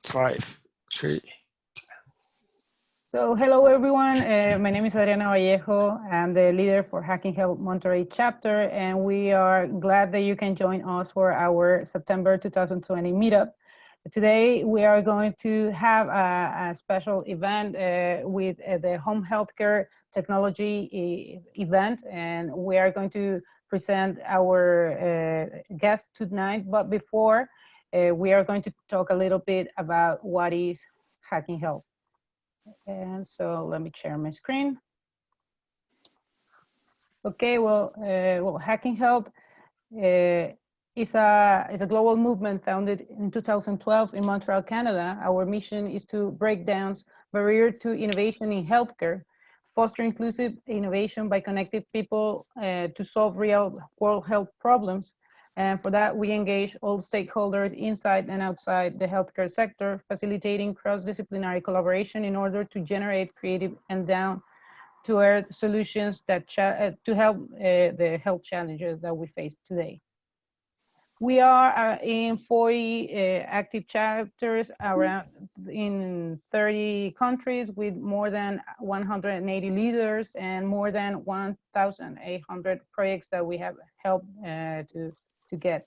5, 3. So hello everyone, my name is Adriana Vallejo. I'm the leader for Hacking Health Monterrey chapter, and we are glad that you can join us for our September 2020 meetup. Today we are going to have a special event with the home healthcare technology event, and we are going to present our guest tonight. But before, we are going to talk a little bit about what is Hacking Health. And so let me share my screen. Okay, well, Hacking Health is a global movement founded in 2012 in Montreal, Canada. Our mission is to break down barrier to innovation in healthcare, foster inclusive innovation by connecting people to solve real world health problems. And for that, we engage all stakeholders inside and outside the healthcare sector, facilitating cross-disciplinary collaboration in order to generate creative and down-to-earth solutions that to help the health challenges that we face today. We are in 40 active chapters around in 30 countries with more than 180 leaders and more than 1,800 projects that we have helped to get.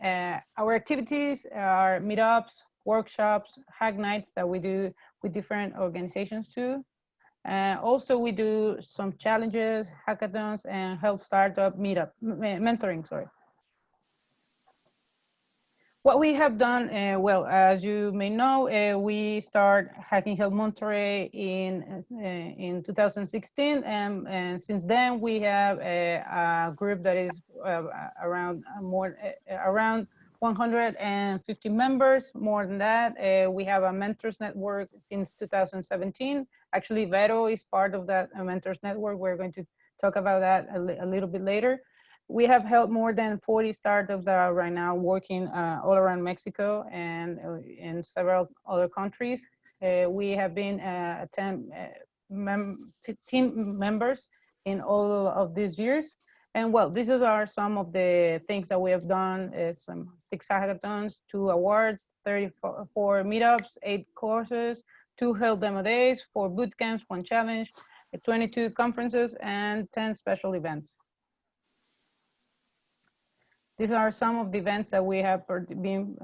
Our activities are meetups, workshops, hack nights that we do with different organizations too. Also, we do some challenges, hackathons, and health startup mentoring, sorry. What we have done, well, as you may know, we start Hacking Health Monterrey in 2016, and since then we have a group that is around 150 members. More than that, we have a mentors network since 2017. Actually, Vero is part of that mentors network. We're going to talk about that a little bit later. We have helped more than 40 startups that are right now working all around Mexico and in several other countries. We have been team members in all of these years. And well, these are some of the things that we have done. Some 6 hackathons, 2 awards, 34 meetups, 8 courses, 2 health demo days, 4 boot camps, 1 challenge, 22 conferences, and 10 special events. These are some of the events that we have been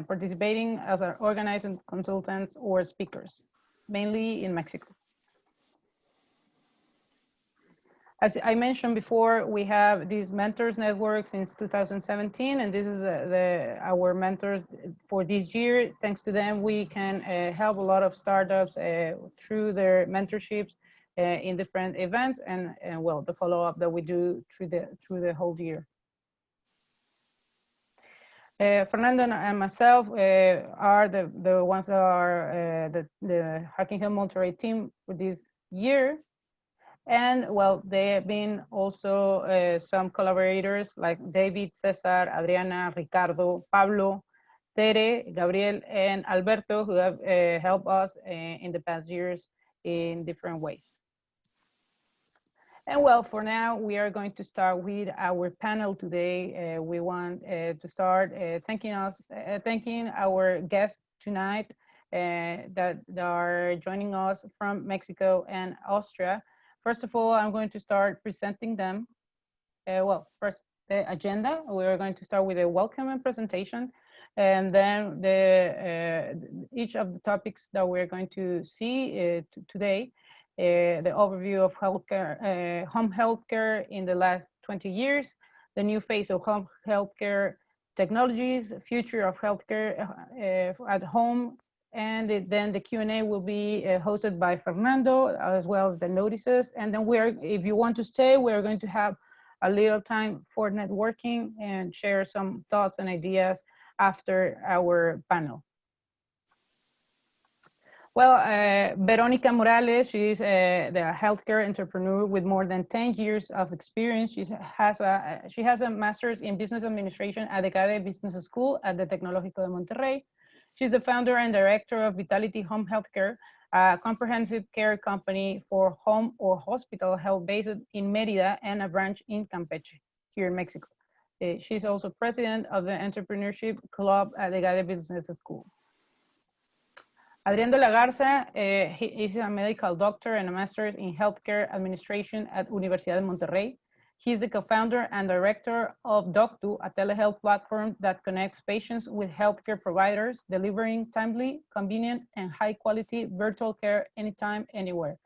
participating as our organizing consultants or speakers, mainly in Mexico. As I mentioned before, we have these mentors network since 2017, and this is our mentors for this year. Thanks to them, we can help a lot of startups through their mentorships in different events and well, the follow-up that we do through the whole year. Fernando and myself are the ones that are the Hacking Health Monterrey team for this year. And well, there have been also some collaborators like David, Cesar, Adriana, Ricardo, Pablo, Tere, Gabriel, and Alberto, who have helped us in the past years in different ways. And well, for now, we are going to start with our panel today. We want to start thanking our guests tonight that are joining us from Mexico and Austria. First of all, I'm going to start presenting them. Well, first, the agenda. We are going to start with a welcome and presentation, and then each of the topics that we're going to see today. The overview of healthcare, home healthcare in the last 20 years, the new phase of home healthcare technologies, future of healthcare at home, and then the Q&A will be hosted by Fernando, as well as the notices. And then if you want to stay, we're going to have a little time for networking and share some thoughts and ideas after our panel. Well, Veronica Morales, she's the healthcare entrepreneur with more than 10 years of experience. She has a master's in business administration at the CADE Business School at the Tecnológico de Monterrey. She's the founder and director of Vitality Home Healthcare, a comprehensive care company for home or hospital health based in Mérida and a branch in Campeche, here in Mexico. She's also president of the Entrepreneurship Club at the CADE Business School. Adrian de la Garza, he is a medical doctor and a master's in healthcare administration at Universidad de Monterrey. He is the co-founder and director of Doc2, a telehealth platform that connects patients with healthcare providers, delivering timely, convenient, and high-quality virtual care anytime, anywhere.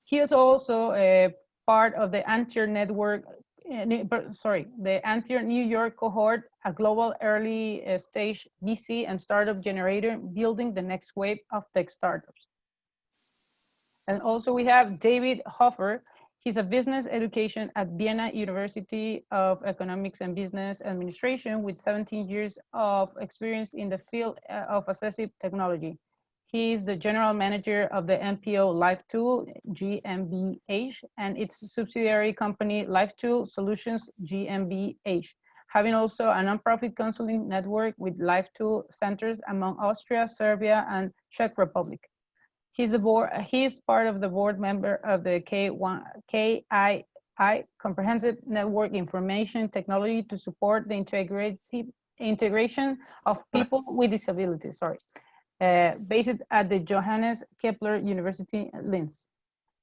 He is also a part of the Antier network, the Antier New York cohort, a global early stage VC and startup generator building the next wave of tech startups. And also we have David Hofer. He's a business education at Vienna University of Economics and Business Administration with 17 years of experience in the field of assistive technology. He is the general manager of the NPO LifeTool GmbH and its subsidiary company LifeTool Solutions GmbH, having also a nonprofit consulting network with LifeTool centers among Austria, Serbia, and Czech Republic. He is part of the board member of the KII Comprehensive Network Information Technology to support the integration of people with disabilities. Based at the Johannes Kepler University, Linz.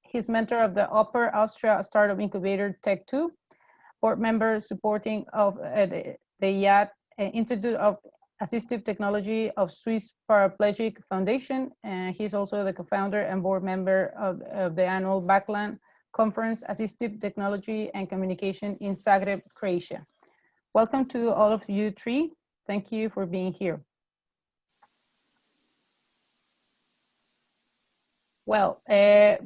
He's mentor of the Upper Austria Startup Incubator Tech2, board member supporting of the YAT Institute of Assistive Technology of Swiss Paraplegic Foundation. And he's also the co-founder and board member of the annual Backland Conference, Assistive Technology and Communication in Zagreb, Croatia. Welcome to all of you three. Thank you for being here. Well, I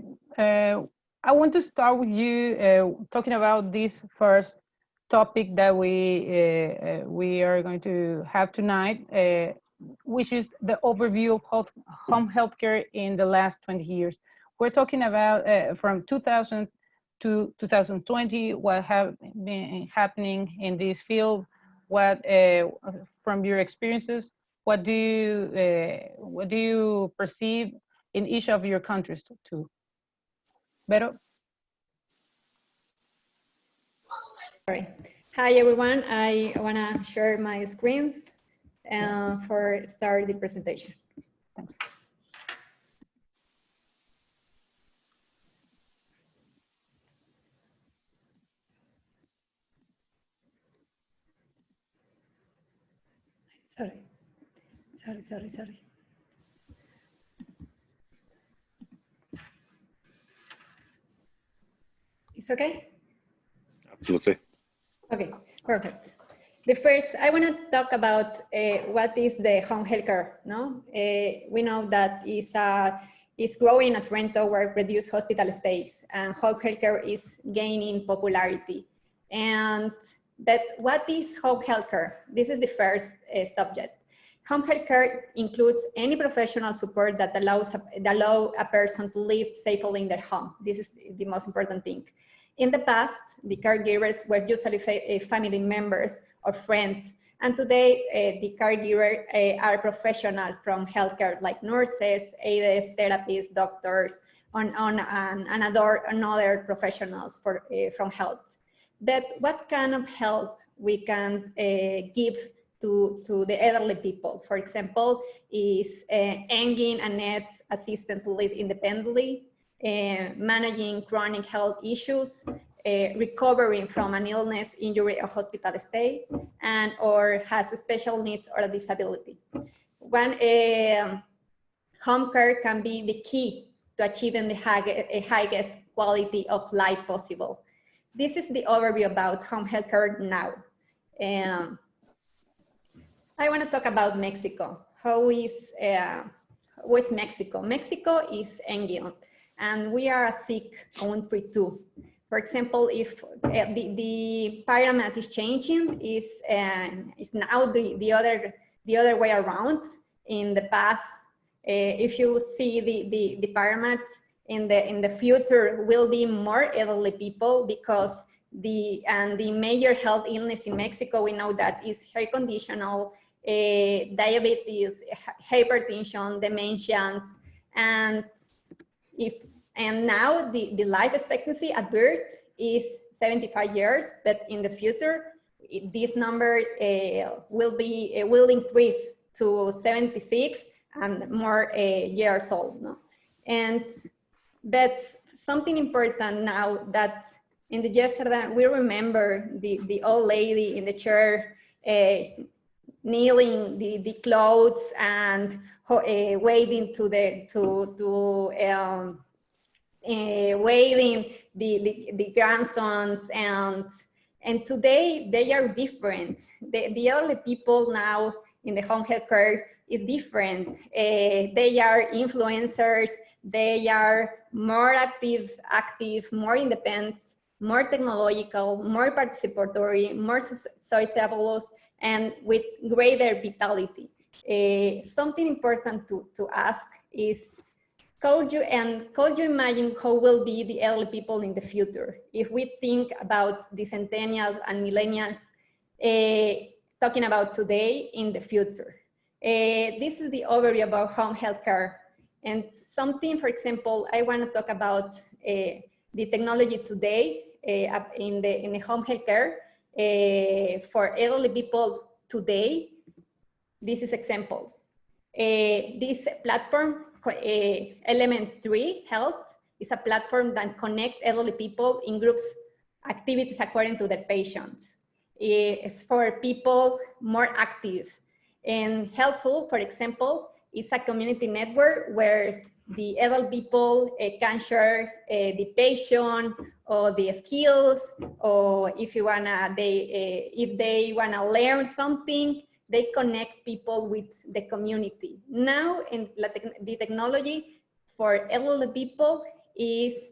want to start with you talking about this first topic that we are going to have tonight, which is the overview of home healthcare in the last 20 years. We're talking about from 2000 to 2020, what have been happening in this field, what from your experiences, what do you perceive in each of your countries too? Vero? Sorry. Hi, everyone. I want to share my screens for start the presentation. Thanks. Sorry. It's okay? Absolutely. Okay, perfect. The first, I want to talk about what is the home healthcare. No, we know that is growing a trend toward reduced hospital stays, and home healthcare is gaining popularity. And that, what is home healthcare? This is the first subject. Home healthcare includes any professional support that allow a person to live safely in their home. This is the most important thing. In the past, the caregivers were usually family members or friends, and today the caregivers are professionals from healthcare, like nurses, aides, therapists, doctors, and other professionals from health. But what kind of help we can give to the elderly people, for example, is engaging a net assistant to live independently, managing chronic health issues, recovering from an illness, injury, or hospital stay, and or has a special needs or a disability. One home care can be the key to achieving the highest quality of life possible. This is the overview about home health care now. I want to talk about Mexico. How is Mexico? Mexico is engaged, and we are a sick country too. For example, if the pyramid is changing, is now the other way around. In the past, if you see the pyramid in the future, will be more elderly people, because the major health illness in Mexico, we know that is hair conditional, diabetes, hypertension, dementia, and now the life expectancy at birth is 75 years, but in the future, this number will increase to 76 and more years old. No? But something important now that in the yesterday, we remember the old lady in the chair kneeling the clothes and waiting waiting the grandsons, and today they are different. The elderly people now in the home health care is different. They are influencers, they are more active, more independent, more technological, more participatory, more sociable, and with greater vitality. Something important to ask is, could you imagine how will be the elderly people in the future? If we think about the centennials and millennials talking about today in the future. This is the overview about home health care. And something, for example, I want to talk about the technology today in the home health care for elderly people today. This is examples. This platform, Element 3 Health, is a platform that connects elderly people in groups activities according to their patients. It's for people more active. And Helpful, for example, is a community network where the elderly people can share the patient or the skills, or if they wanna learn something, they connect people with the community. Now, in the technology for elderly people is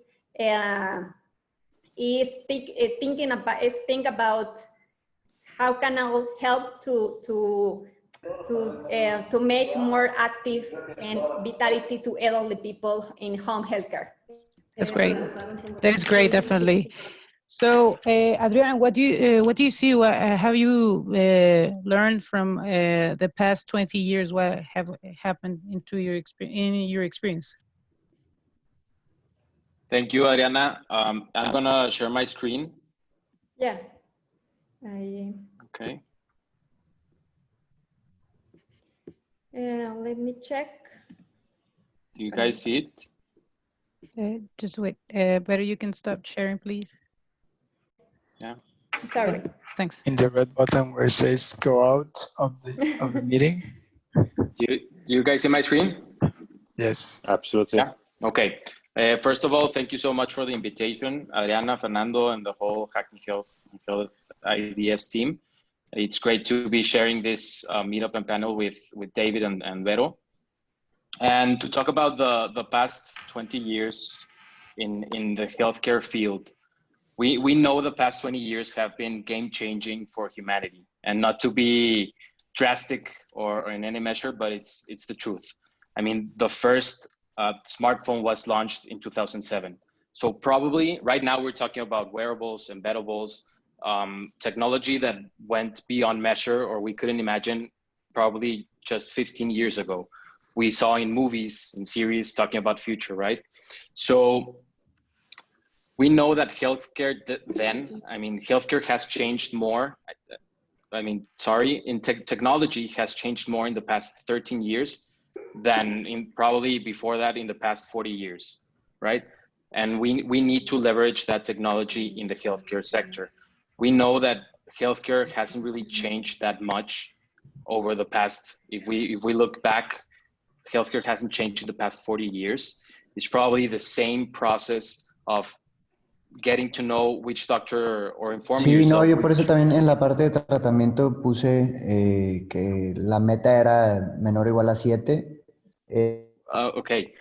think about how can I help to make more active and vitality to elderly people in home healthcare. That's great. That is great, definitely. So, Adriana, what do you see? What have you learned from the past 20 years? What have happened in your experience? Thank you, Adriana. I'm gonna share my screen. Yeah. Okay. Let me check. Do you guys see it? Just wait. Better you can stop sharing, please. Yeah. Sorry. Okay, thanks. In the red button where it says go out of the meeting. Do you guys see my screen? Yes. Absolutely. Yeah. Okay. First of all, thank you so much for the invitation, Adriana, Fernando, and the whole Hacking Health IDS team. It's great to be sharing this meetup and panel with David and Vero, and to talk about the past 20 years in the healthcare field. We know the past 20 years have been game-changing for humanity, and not to be drastic or in any measure, but it's the truth. I mean, the first smartphone was launched in 2007. So probably right now we're talking about wearables, embeddables, technology that went beyond measure, or we couldn't imagine probably just 15 years ago. We saw in movies and series talking about future, right? So we know that healthcare healthcare has changed more. Technology has changed more in the past 13 years than in probably before that in the past 40 years, right? And we need to leverage that technology in the healthcare sector. We know that healthcare hasn't really changed that much over the past, if we look back, healthcare hasn't changed in the past 40 years. It's probably the same process of getting to know which doctor or informing yourself. Sí, no, yo por eso también en la parte de tratamiento puse que la meta era menor o igual a 7. Okay,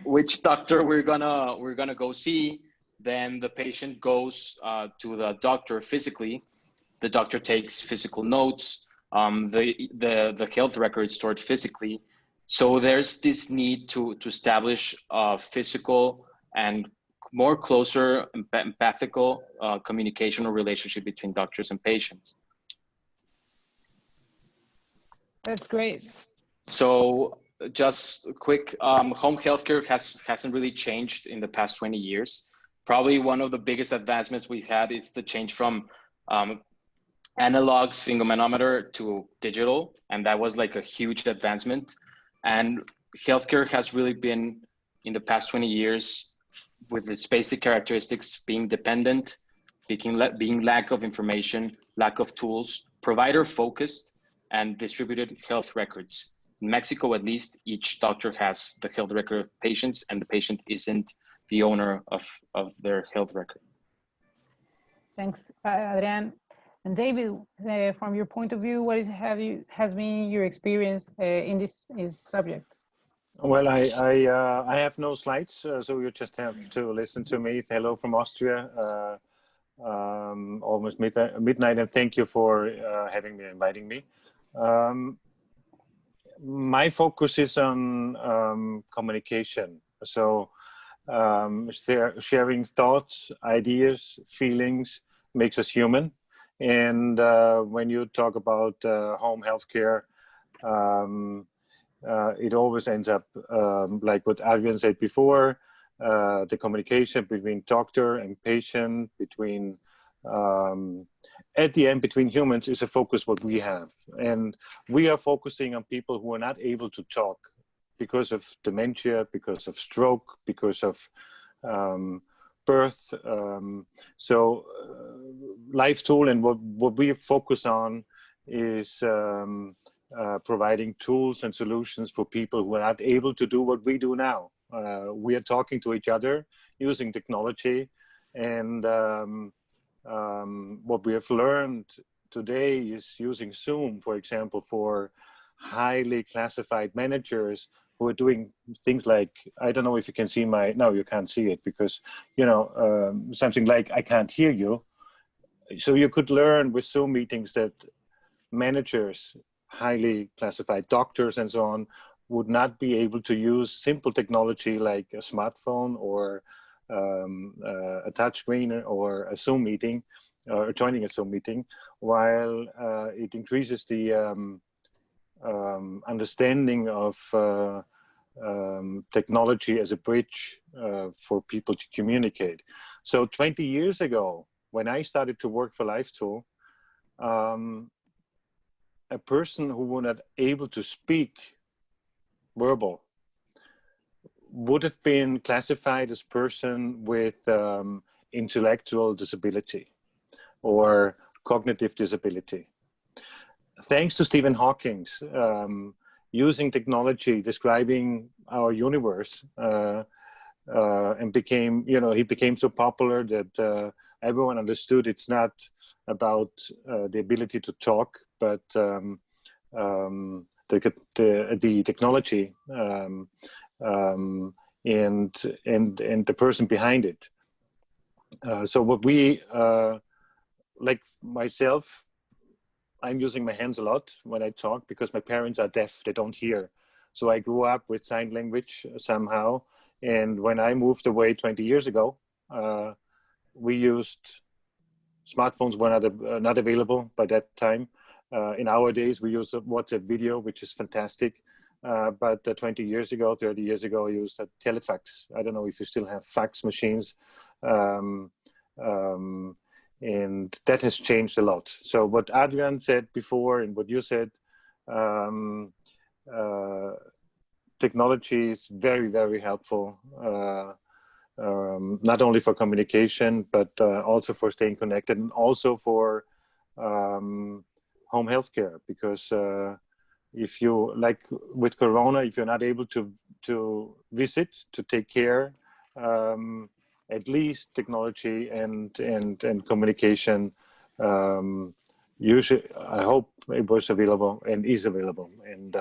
which doctor we're gonna go see. Then the patient goes to the doctor physically. The doctor takes physical notes. The health record is stored physically. So there's this need to establish a physical and more closer empathical communication or relationship between doctors and patients. That's great. So just quick, home healthcare hasn't really changed in the past 20 years. Probably one of the biggest advancements we had is the change from analog sphygmomanometer to digital, and that was like a huge advancement. And healthcare has really been, in the past 20 years, with its basic characteristics, being dependent, being lack of information, lack of tools, provider focused, and distributed health records. In Mexico, at least, each doctor has the health record of patients, and the patient isn't the owner of their health record. Thanks, Adrian. And David, from your point of view, what has been your experience in this subject? Well, I have no slides, so you just have to listen to me. Hello from Austria, almost midnight, and thank you for having me, inviting me. My focus is on communication. So sharing thoughts, ideas, feelings makes us human. And when you talk about home healthcare, it always ends up like what Adrian said before, the communication between doctor and patient, between at the end between humans is a focus what we have. And we are focusing on people who are not able to talk because of dementia, because of stroke, because of birth. So life tool, and what we focus on is providing tools and solutions for people who are not able to do what we do now. We are talking to each other using technology, and what we have learned today is using Zoom, for example, for highly classified managers who are doing things like, I don't know if you can see no, you can't see it because, you know, something like I can't hear you. So you could learn with Zoom meetings that managers, highly classified doctors and so on, would not be able to use simple technology like a smartphone or a touch screen or a Zoom meeting or joining a Zoom meeting, while it increases the understanding of technology as a bridge for people to communicate. So 20 years ago, when I started to work for LifeTool, a person who was not able to speak verbal would have been classified as person with intellectual disability or cognitive disability. Thanks to Stephen Hawking, using technology, describing our universe, and became, you know, he became so popular that everyone understood it's not about the ability to talk, but the technology and the person behind it. So what we, like myself, I'm using my hands a lot when I talk because my parents are deaf, they don't hear. So I grew up with sign language somehow. And when I moved away 20 years ago, we used, smartphones were not available by that time. In our days, we use WhatsApp video, which is fantastic. But 20 years ago, 30 years ago, I used a telefax. I don't know if you still have fax machines. And that has changed a lot. So what Adrian said before and what you said, technology is very, very helpful, not only for communication, but also for staying connected and also for home healthcare. Because if you, like with Corona, if you're not able to visit, to take care, at least technology and communication, usually, I hope it was available and is available. And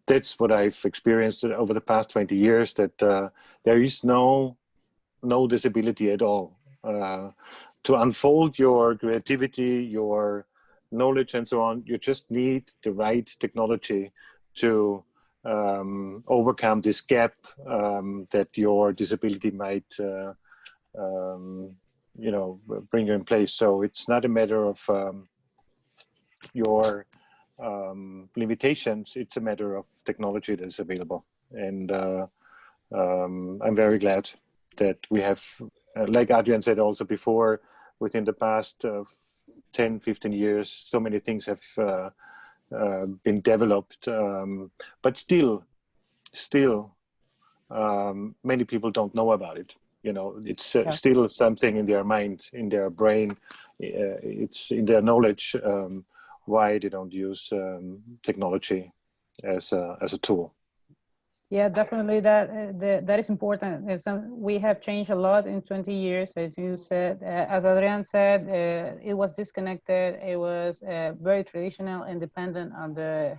that's what I've experienced over the past 20 years, that there is no disability at all. To unfold your creativity, your knowledge and so on, you just need the right technology to overcome this gap that your disability might, you know, bring you in place. So it's not a matter of your limitations, it's a matter of technology that is available. And I'm very glad that we have, like Adrian said also before, within the past 10, 15 years, so many things have been developed, but still, many people don't know about it. You know, it's still something in their mind, in their brain, it's in their knowledge why they don't use technology as a tool. Yeah, definitely that is important. We have changed a lot in 20 years, as you said. As Adrian said, it was disconnected. It was very traditional and dependent on the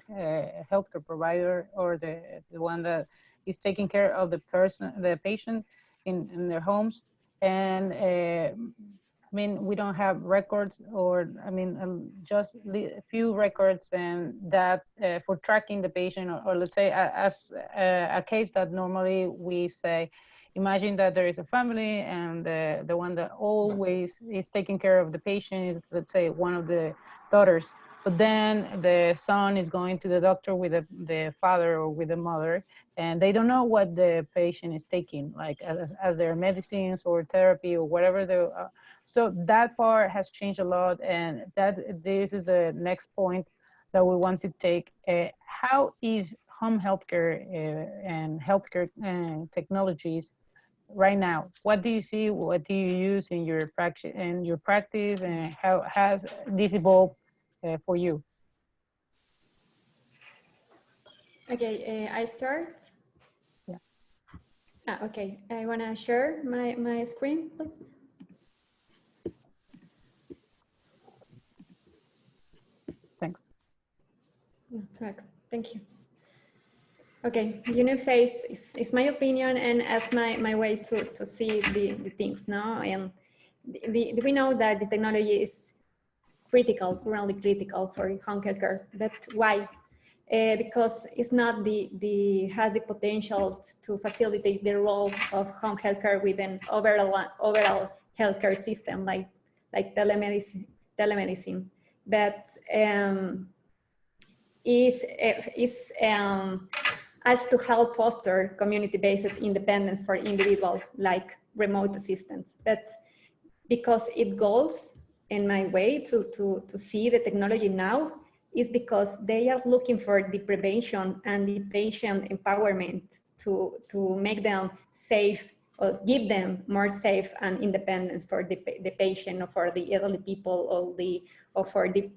healthcare provider or the one that is taking care of the patient in their homes. And I mean, we don't have records, or I mean, just a few records, and that for tracking the patient, or let's say as a case that normally we say, imagine that there is a family and the one that always is taking care of the patient is, let's say, one of the daughters, but then the son is going to the doctor with the father or with the mother, and they don't know what the patient is taking, like as their medicines or therapy or whatever so that part has changed a lot, and this is the next point that we want to take. How is home healthcare and healthcare technologies right now? What do you see? What do you use in your practice? And how has this evolved for you? Okay, I start. Yeah. Okay, I want to share my screen, please. Thanks. Correct. Thank you. Okay, uniface is my opinion and as my way to see the things now. And we know that the technology is critical, currently critical for home care, but why? Because it's not has the potential to facilitate the role of home healthcare with an overall healthcare system like telemedicine. But is as to help foster community-based independence for individuals like remote assistance. But because it goes in my way to see the technology now is because they are looking for the prevention and the patient empowerment to make them safe or give them more safe and independence for the patient or for the elderly people or for the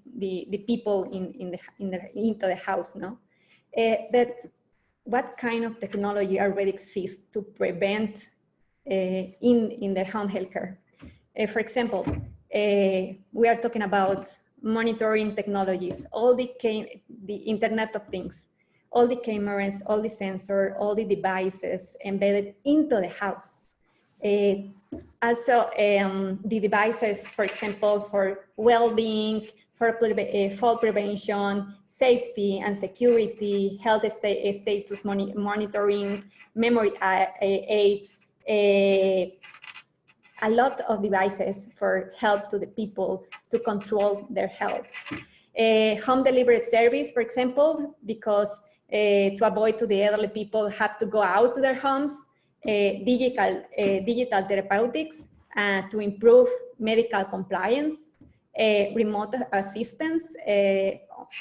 people into the house, no? But what kind of technology already exists to prevent in the home healthcare? For example, we are talking about monitoring technologies, all the Internet of Things, all the cameras, all the sensors, all the devices embedded into the house. Also, the devices, for example, for well-being, for fall prevention, safety and security, health status monitoring, memory aids, a lot of devices for help to the people to control their health. Home delivery service, for example, because to avoid to the elderly people have to go out to their homes, digital therapeutics to improve medical compliance, remote assistance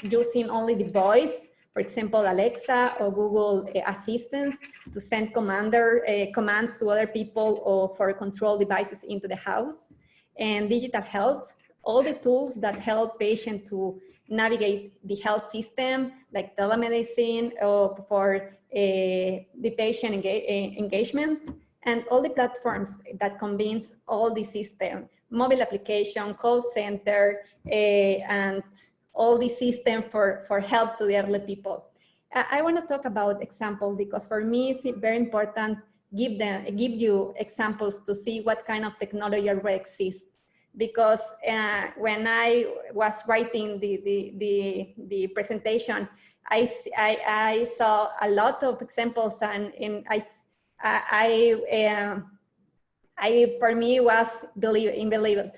using only the voice, for example, Alexa or Google Assistants to send commands to other people or for control devices into the house, and digital health, all the tools that help patients to navigate the health system, like telemedicine or for the patient engagement, and all the platforms that combines all the system, mobile application, call center, and all the system for help to the elderly people. I want to talk about examples because for me it's very important give you examples to see what kind of technology already exists. Because when I was writing the presentation, I saw a lot of examples, and for me was unbelievable.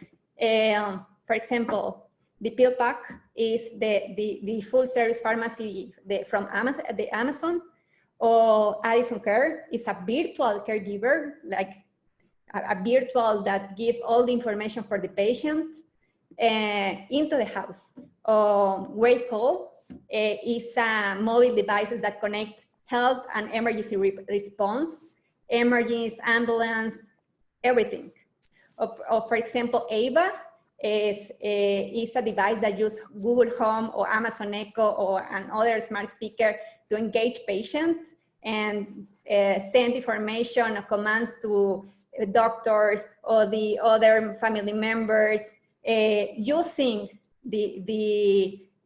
For example, the pill pack is the full service pharmacy from Amazon, or Addison Care is a virtual caregiver, like a virtual that gives all the information for the patient into the house. Wake Call is mobile devices that connect health and emergency response, emergency, ambulance, everything. Or for example, Ava is a device that uses Google Home or Amazon Echo or another smart speaker to engage patients and send information or commands to doctors or the other family members using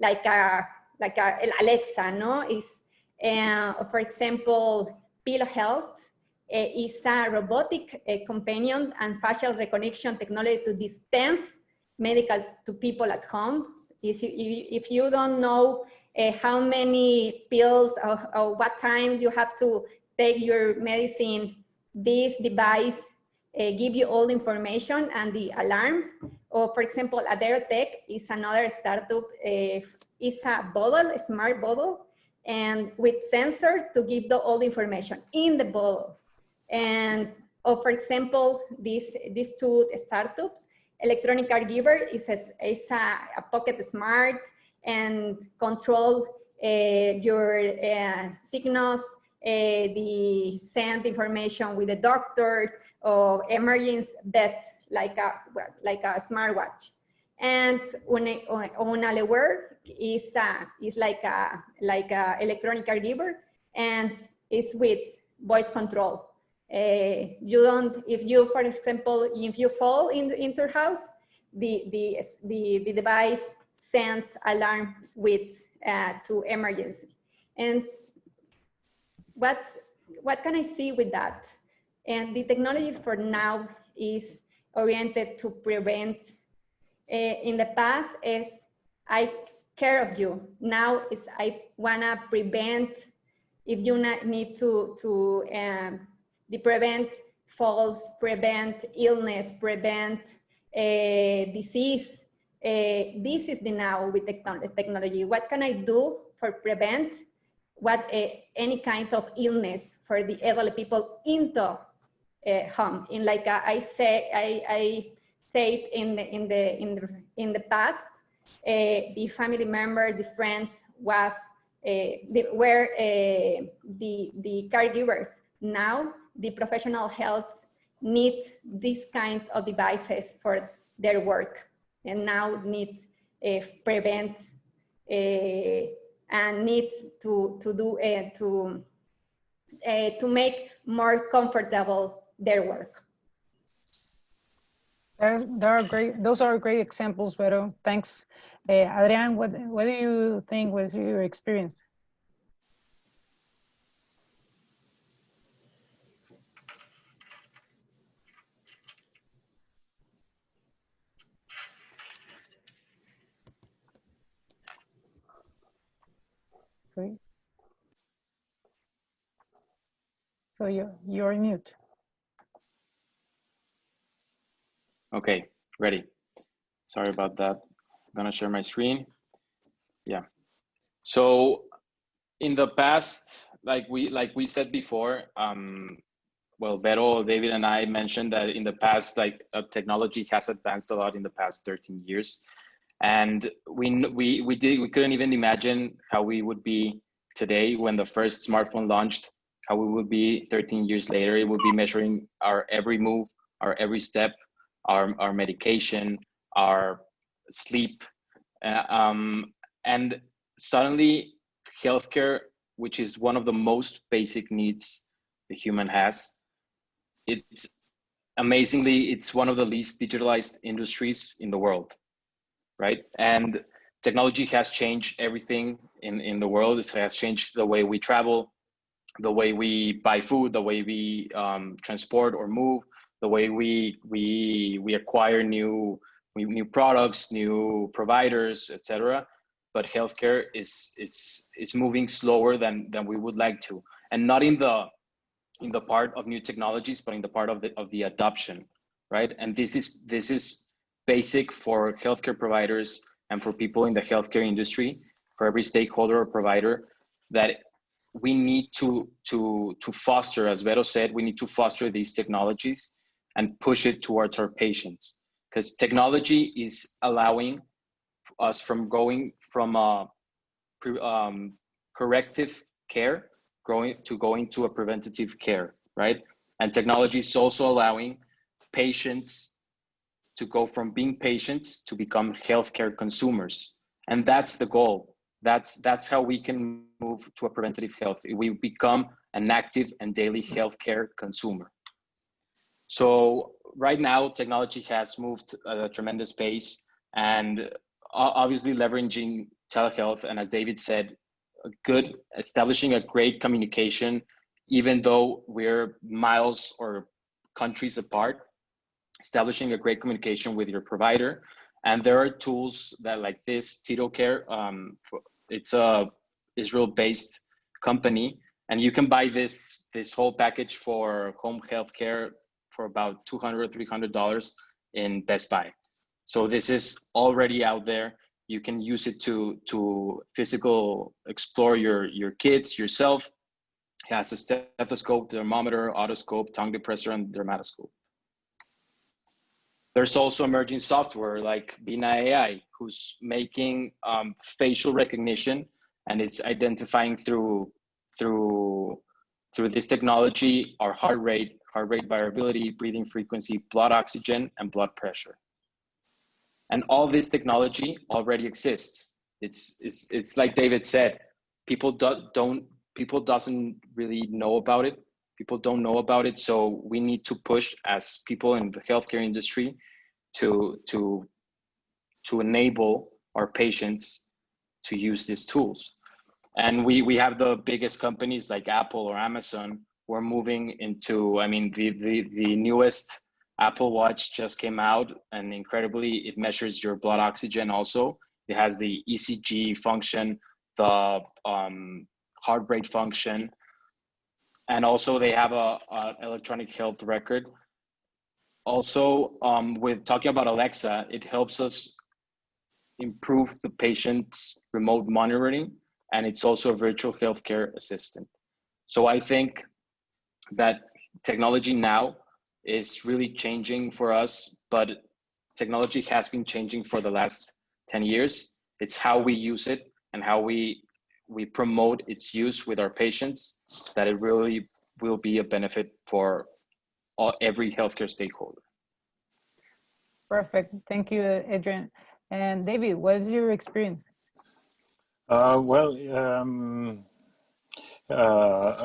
like Alexa, no? Is for example, Pillow Health is a robotic companion and facial recognition technology to dispense medical to people at home. If you don't know how many pills or what time you have to take your medicine, this device give you all the information and the alarm. Or for example, Aderotech is another startup. It's a bottle, a smart bottle, and with sensor to give all the information in the bottle. And or for example, these two startups, Electronic Caregiver is a pocket smart and control your signals, the send information with the doctors or emergency vet, like a smartwatch. And Unaleware is like a electronic caregiver, and is with voice control. You don't, if you, for example, if you fall into your house, the device sends alarm with to emergency. And what can I see with that? And the technology for now is oriented to prevent. In the past is I care of you. Now is I wanna prevent. If you need to prevent falls, prevent illness, prevent disease. This is the now with technology. What can I do for prevent any kind of illness for the elderly people into home? In like I said in the past, the family members, the friends were the caregivers. Now the professional health need this kind of devices for their work, and now need prevent and need to make more comfortable their work. Those are great examples, Vero. Thanks. Adrian, what do you think was your experience? Okay. So you're mute. Okay, ready. Sorry about that. I'm gonna share my screen. Yeah. So in the past, like we said before, well, Vero, David, and I mentioned that in the past, like technology has advanced a lot in the past 13 years, and we couldn't even imagine how we would be today when the first smartphone launched. How we would be 13 years later. It would be measuring our every move, our every step, our medication, our sleep, and suddenly healthcare, which is one of the most basic needs the human has, it's amazingly, it's one of the least digitalized industries in the world, right? And technology has changed everything in the world. It has changed the way we travel, the way we buy food, the way we transport or move, the way we acquire new products, new providers, etc. But healthcare is moving slower than we would like to, and not in the part of new technologies, but in the part of the adoption, right? And this is basic for healthcare providers and for people in the healthcare industry, for every stakeholder or provider, that we need to foster, as Vero said, we need to foster these technologies and push it towards our patients, because technology is allowing us from going from a corrective care going to a preventative care, right? And technology is also allowing patients to go from being patients to become healthcare consumers. And that's the goal. That's how we can move to a preventative health. We become an active and daily healthcare consumer. So right now, technology has moved at a tremendous pace, and obviously leveraging telehealth, and as David said, establishing a great communication, even though we're miles or countries apart, establishing a great communication with your provider. And there are tools that like this, Tito Care, it's a Israel-based company, and you can buy this whole package for home healthcare for about $200, $300 in Best Buy. So this is already out there. You can use it to physical explore your kids, yourself. It has a stethoscope, thermometer, otoscope, tongue depressor, and dermatoscope. There's also emerging software like Bina AI, who's making facial recognition, and it's identifying through this technology our heart rate variability, breathing frequency, blood oxygen, and blood pressure. And all this technology already exists. It's like David said, people doesn't really know about it. People don't know about it, so we need to push as people in the healthcare industry to enable our patients to use these tools. And we have the biggest companies like Apple or Amazon. We're moving into, I mean, the newest Apple Watch just came out, and incredibly, it measures your blood oxygen also. It has the ECG function, the heart rate function, and also they have a electronic health record. Also, with talking about Alexa, it helps us improve the patient's remote monitoring, and it's also a virtual healthcare assistant. So I think that technology now is really changing for us, but technology has been changing for the last 10 years. It's how we use it and how we promote its use with our patients that it really will be a benefit for every healthcare stakeholder. Perfect. Thank you, Adrian. And David, what is your experience?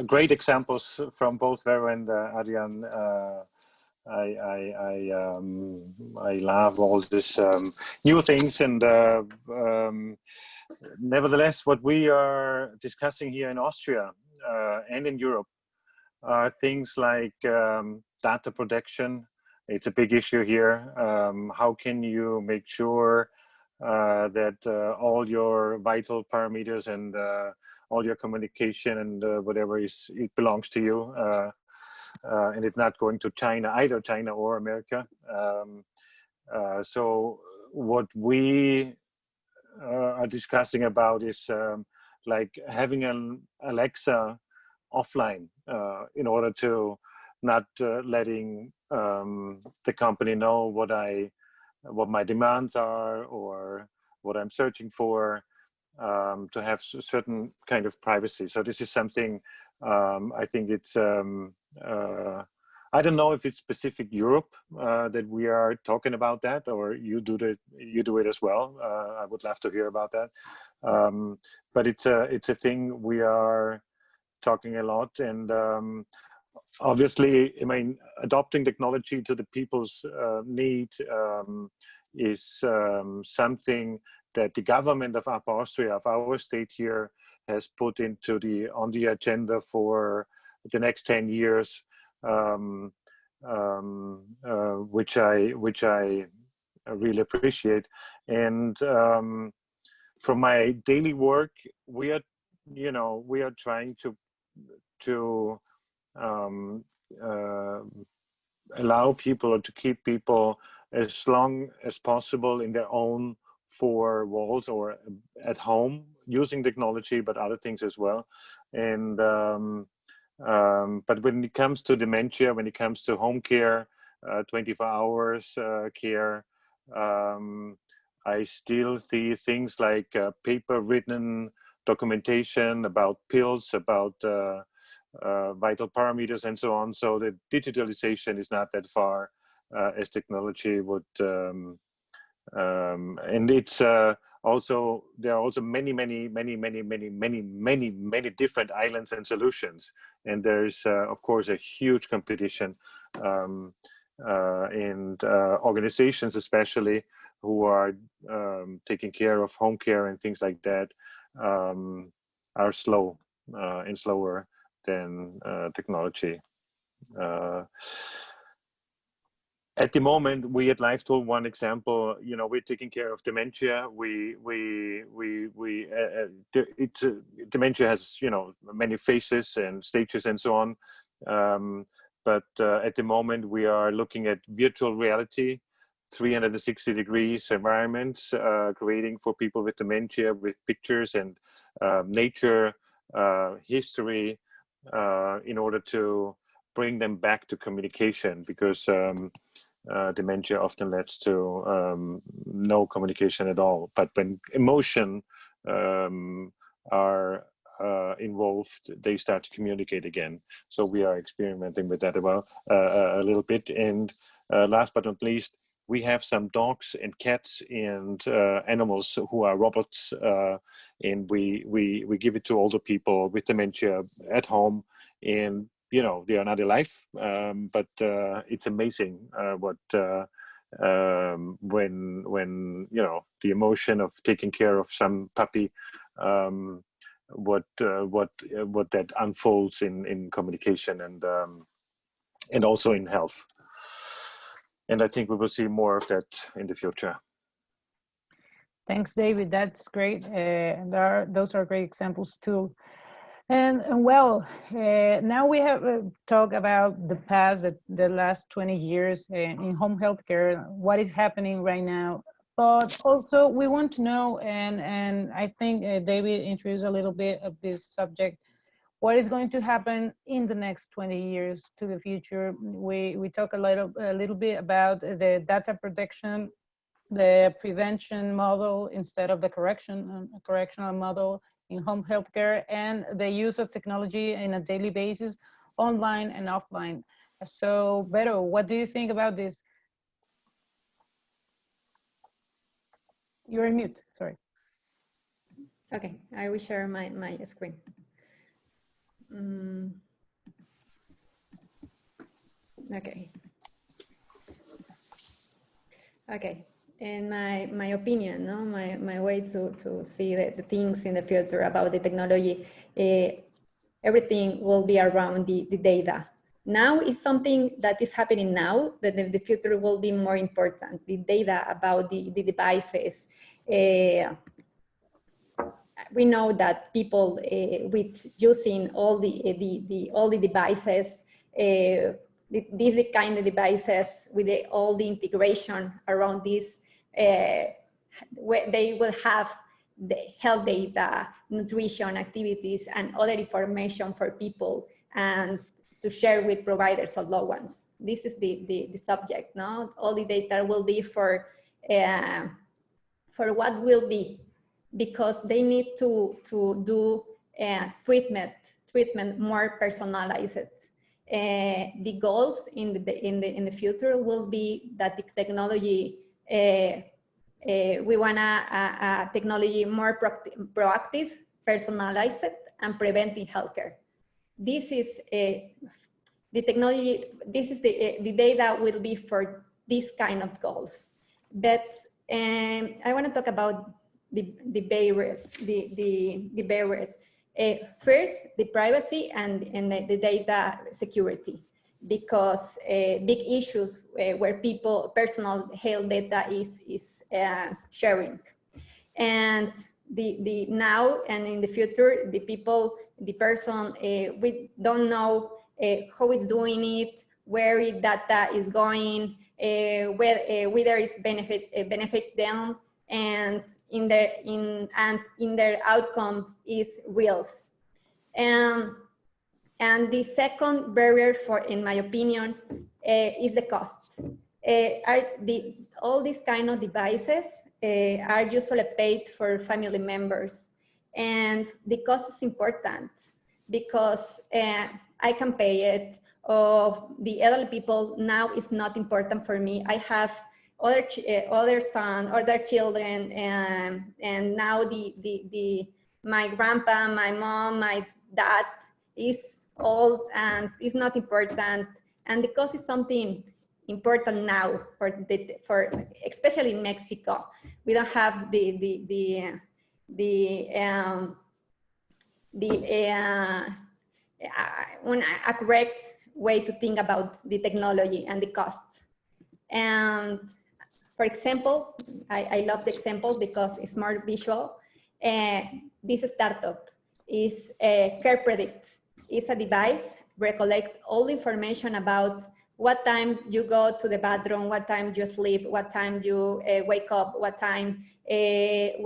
Great examples from both Vero and Adrian. I love all this new things, and nevertheless, what we are discussing here in Austria and in Europe are things like data protection. It's a big issue here. How can you make sure that all your vital parameters and all your communication and whatever it belongs to you, and it's not going to China, either China or America. So what we are discussing about is like having an Alexa offline in order to not letting the company know what my demands are or what I'm searching for, to have certain kind of privacy. So this is something I think it's I don't know if it's specific Europe that we are talking about that, or you do it as well. I would love to hear about that. But it's a thing we are talking a lot, and obviously, I mean, adopting technology to the people's need is something that the government of Upper Austria, of our state here, has put on the agenda for the next 10 years, which I really appreciate. And from my daily work, we are trying to allow people, or to keep people as long as possible in their own four walls or at home, using technology, but other things as well. And but when it comes to dementia, when it comes to home care, 24 hours care, I still see things like paper written documentation about pills, about vital parameters and so on. So the digitalization is not that far as technology would, and it's also, there are also many different islands and solutions. And there's of course a huge competition and organizations especially who are taking care of home care and things like that are slow and slower than technology. At the moment, we at LifeTool, one example, you know, we're taking care of dementia. Dementia has, you know, many phases and stages and so on. But at the moment, we are looking at virtual reality, 360 degrees environments, creating for people with dementia with pictures and nature, history, in order to bring them back to communication, because dementia often leads to no communication at all. But when emotion are involved, they start to communicate again. So we are experimenting with that a little bit. And last but not least, we have some dogs and cats and animals who are robots, and we give it to older people with dementia at home. And you know, they are not alive, but it's amazing what when you know, the emotion of taking care of some puppy, what that unfolds in communication and also in health. And I think we will see more of that in the future. Thanks, David. That's great. Those are great examples too. And well, now we have talked about the past, the last 20 years in home healthcare, what is happening right now. But also we want to know, and I think David introduced a little bit of this subject, what is going to happen in the next 20 years to the future. We talk a little bit about the data protection, the prevention model instead of the correctional model in home healthcare, and the use of technology in a daily basis, online and offline. So, Vero, what do you think about this? You're on mute, sorry. Okay, I will share my screen. Okay. Okay. In my opinion, no, my way to see the things in the future about the technology, everything will be around the data. Now is something that is happening now, but the future will be more important. The data about the devices. We know that people with using all the devices, these kind of devices with all the integration around this, they will have the health data, nutrition, activities, and other information for people and to share with providers or loved ones. This is the subject, no? All the data will be for what will be, because they need to do treatment more personalized. The goals in the future will be that the technology, we want a technology more proactive, personalized, and preventive healthcare. This is the technology. This is the data will be for these kind of goals. But I want to talk about the barriers. The barriers. First, the privacy and the data security, because big issues where people personal health data is sharing, and the now and in the future, the people, the person, we don't know who is doing it, where data is going, whether it's benefit them, and in their outcome is real. And the second barrier, in my opinion, is the cost. All these kind of devices are usually paid for family members, And the cost is important because I can pay it. The elderly people now is not important for me. I have other sons, other children, and now my grandpa, my mom, my dad is old and is not important. And the cost is something important now for especially in Mexico. We don't have a correct way to think about the technology and the costs. And for example, I love the example because it's more visual. This startup is CarePredict. It's a device recollect all information about what time you go to the bathroom, what time you sleep, what time you wake up, what time, if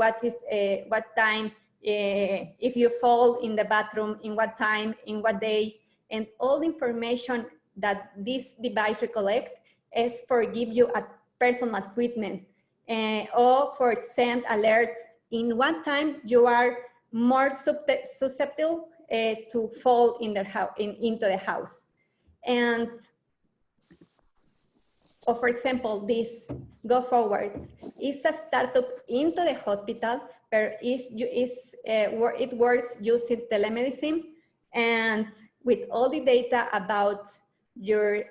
you fall in the bathroom, in what time, in what day, and all the information that this device recollect is for give you a personal treatment or for send alerts in what time you are more susceptible to fall in into the house. And or for example, this Go Forward is a startup into the hospital, but it works using telemedicine and with all the data about your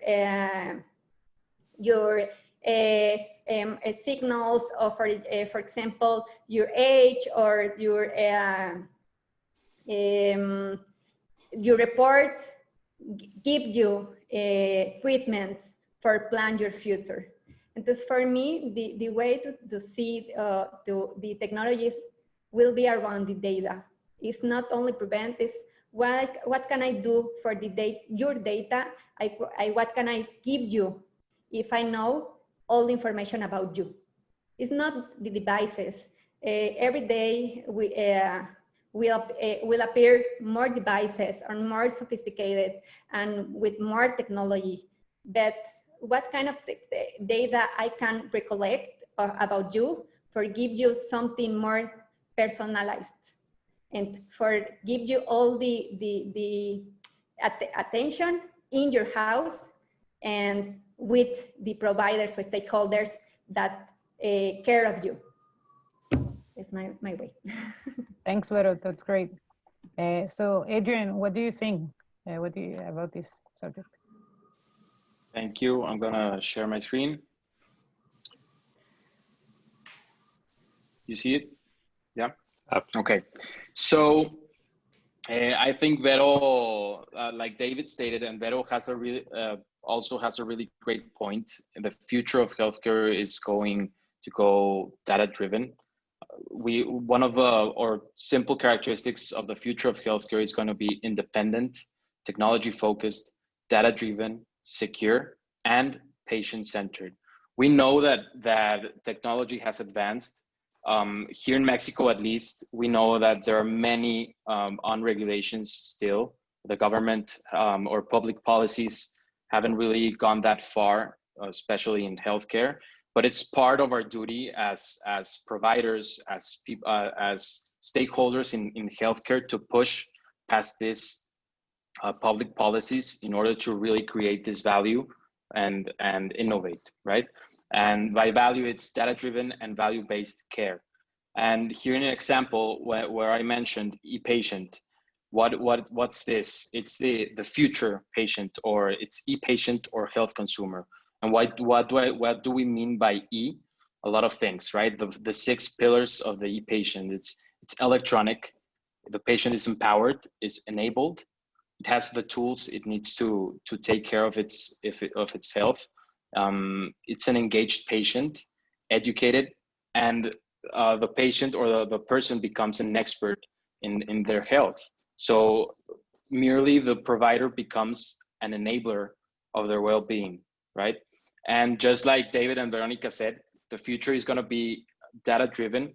signals, or for example, your age or your report, give you treatments for plan your future. And thus for me, the way to see the technologies will be around the data. It's not only prevent, it's what can I do for your data? What can I give you if I know all the information about you? It's not the devices. Every day will appear more devices or more sophisticated and with more technology. But what kind of data I can recollect about you for give you something more personalized and for give you all the attention in your house and with the providers or stakeholders that care of you. It's my way. Thanks, Vero. That's great. So, Adrian, what do you think? About this subject? Thank you. I'm gonna share my screen. You see it? Yeah. Okay. So I think Vero, like David stated, and Vero has a really also has a really great point. The future of healthcare is going to go data-driven. One of or simple characteristics of the future of healthcare is going to be independent, technology-focused, data-driven, secure, and patient-centered. We know that technology has advanced. Here in Mexico, at least, we know that there are many unregulations still. The government or public policies haven't really gone that far, especially in healthcare. But it's part of our duty as providers, as stakeholders in healthcare to push past this public policies in order to really create this value and innovate, right? And by value, it's data-driven and value-based care. And here in an example where I mentioned e-patient, what's this? It's the future patient, or it's e-patient or health consumer. And what do we mean by E? A lot of things, right? The 6 pillars of the e-patient. It's electronic. The patient is empowered, is enabled. It has the tools it needs to take care of its health. It's an engaged patient, educated, and the patient or the person becomes an expert in their health. So merely the provider becomes an enabler of their well-being, right? And just like David and Veronica said, the future is going to be data-driven.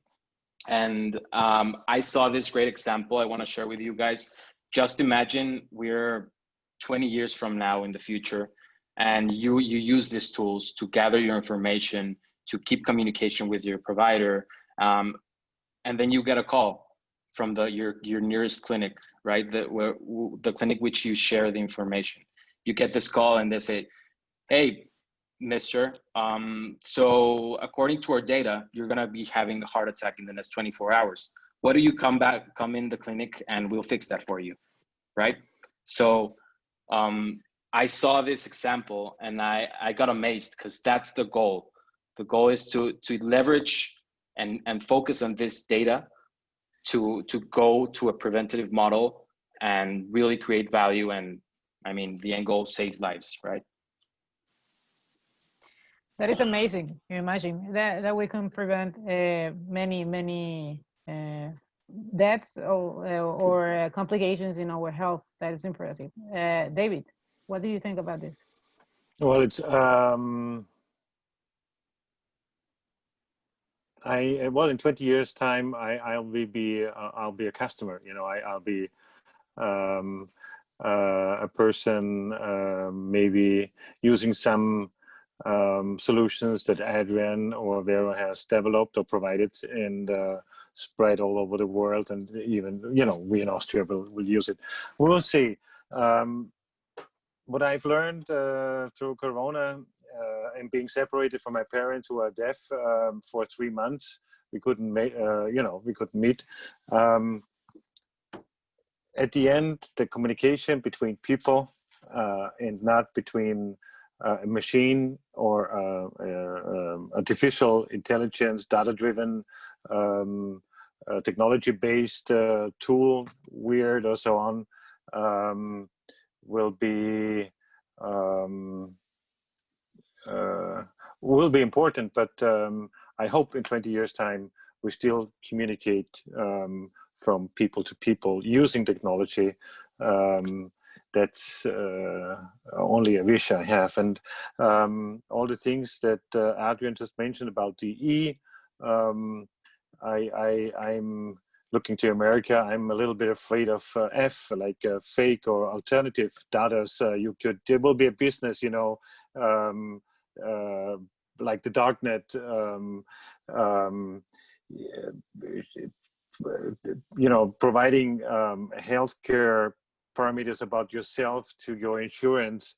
And I saw this great example I want to share with you guys. Just imagine we're 20 years from now in the future, and you use these tools to gather your information, to keep communication with your provider, and then you get a call. from your nearest clinic, right? The clinic which you share the information. You get this call and they say, hey, mister, so according to our data, you're gonna be having a heart attack in the next 24 hours. Why do you come in the clinic and we'll fix that for you, right? So I saw this example and I got amazed, because that's the goal. The goal is to leverage and focus on this data to go to a preventative model and really create value. And I mean, the end goal, save lives, right? That is amazing. You imagine that we can prevent many deaths or complications in our health. That is impressive. David, what do you think about this? Well, it's well, in 20 years time, I'll be a customer. You know, I'll be a person maybe using some solutions that Adrian or Vero has developed or provided and spread all over the world, and even, you know, we in Austria will use it. We'll see. What I've learned through Corona and being separated from my parents who are deaf for 3 months, we couldn't meet. At the end, the communication between people and not between a machine or artificial intelligence, data-driven, technology-based tool, weird or so on, will be important. But I hope in 20 years' time we still communicate from people to people using technology. That's only a wish I have. And all the things that Adrian just mentioned about the E, I'm looking to America. I'm a little bit afraid of F, like fake or alternative data. There will be a business, you know, like the darknet, you know, providing healthcare parameters about yourself to your insurance,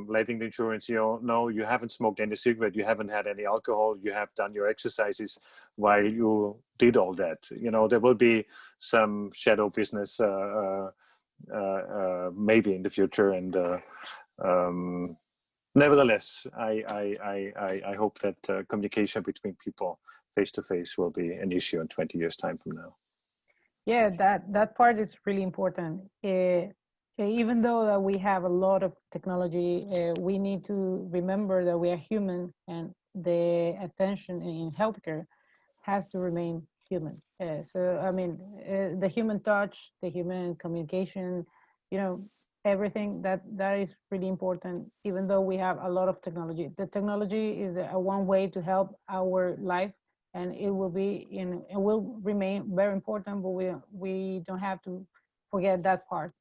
letting the insurance know you haven't smoked any cigarette, you haven't had any alcohol, you have done your exercises while you did all that. You know, there will be some shadow business maybe in the future, and nevertheless, I hope that communication between people face to face will be an issue in 20 years' time from now. Yeah, that part is really important. Even though that we have a lot of technology, we need to remember that we are human, and the attention in healthcare has to remain human. So, I mean, the human touch, the human communication, you know, everything that is really important. Even though we have a lot of technology, the technology is one way to help our life, and it will remain very important, but we don't have to forget that part.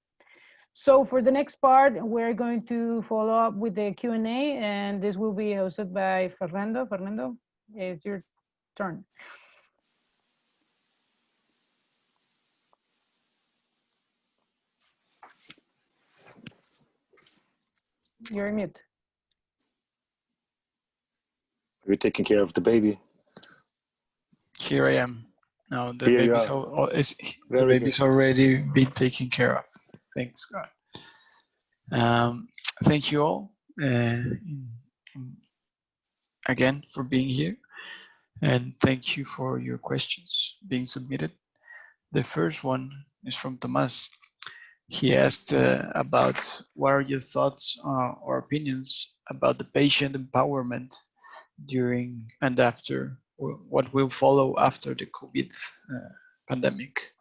So for the next part, we're going to follow up with the Q&A, and this will be hosted by Fernando. Fernando, it's your turn. You're on mute. You're taking care of the baby. Here I am. No, the baby's already been taken care of. Thanks God. Thank you all again for being here, and thank you for your questions being submitted. The first one is from Tomas. He asked about what are your thoughts or opinions about the patient empowerment during and after, or what will follow after the COVID pandemic.